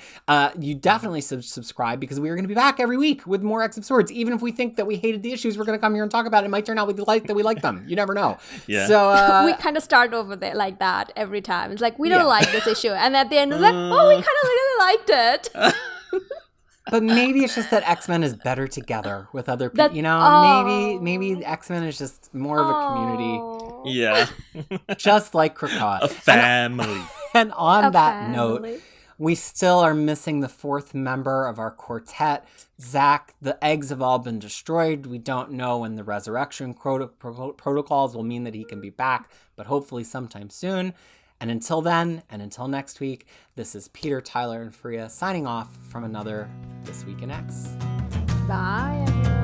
You definitely subscribe because we are going to be back every week with more X of Swords. Even if we think that we hated the issues, we're going to come here and talk about it. It might turn out we like them. You never know. Yeah. So we kind of start over there like that every time. It's like, we don't like this issue. And at the end, we're like, oh, we kind of really liked it. But maybe it's just that X-Men is better together with other people. Maybe X-Men is just more of a community, Yeah. just like Krakoa. A family. And on that family. note, we still are missing the 4th member of our quartet. Zach, the eggs have all been destroyed. We don't know when the resurrection protocols will mean that he can be back, but hopefully sometime soon. And until then, and until next week, this is Peter, Tyler, and Freya signing off from another This Week in X. Bye, everyone.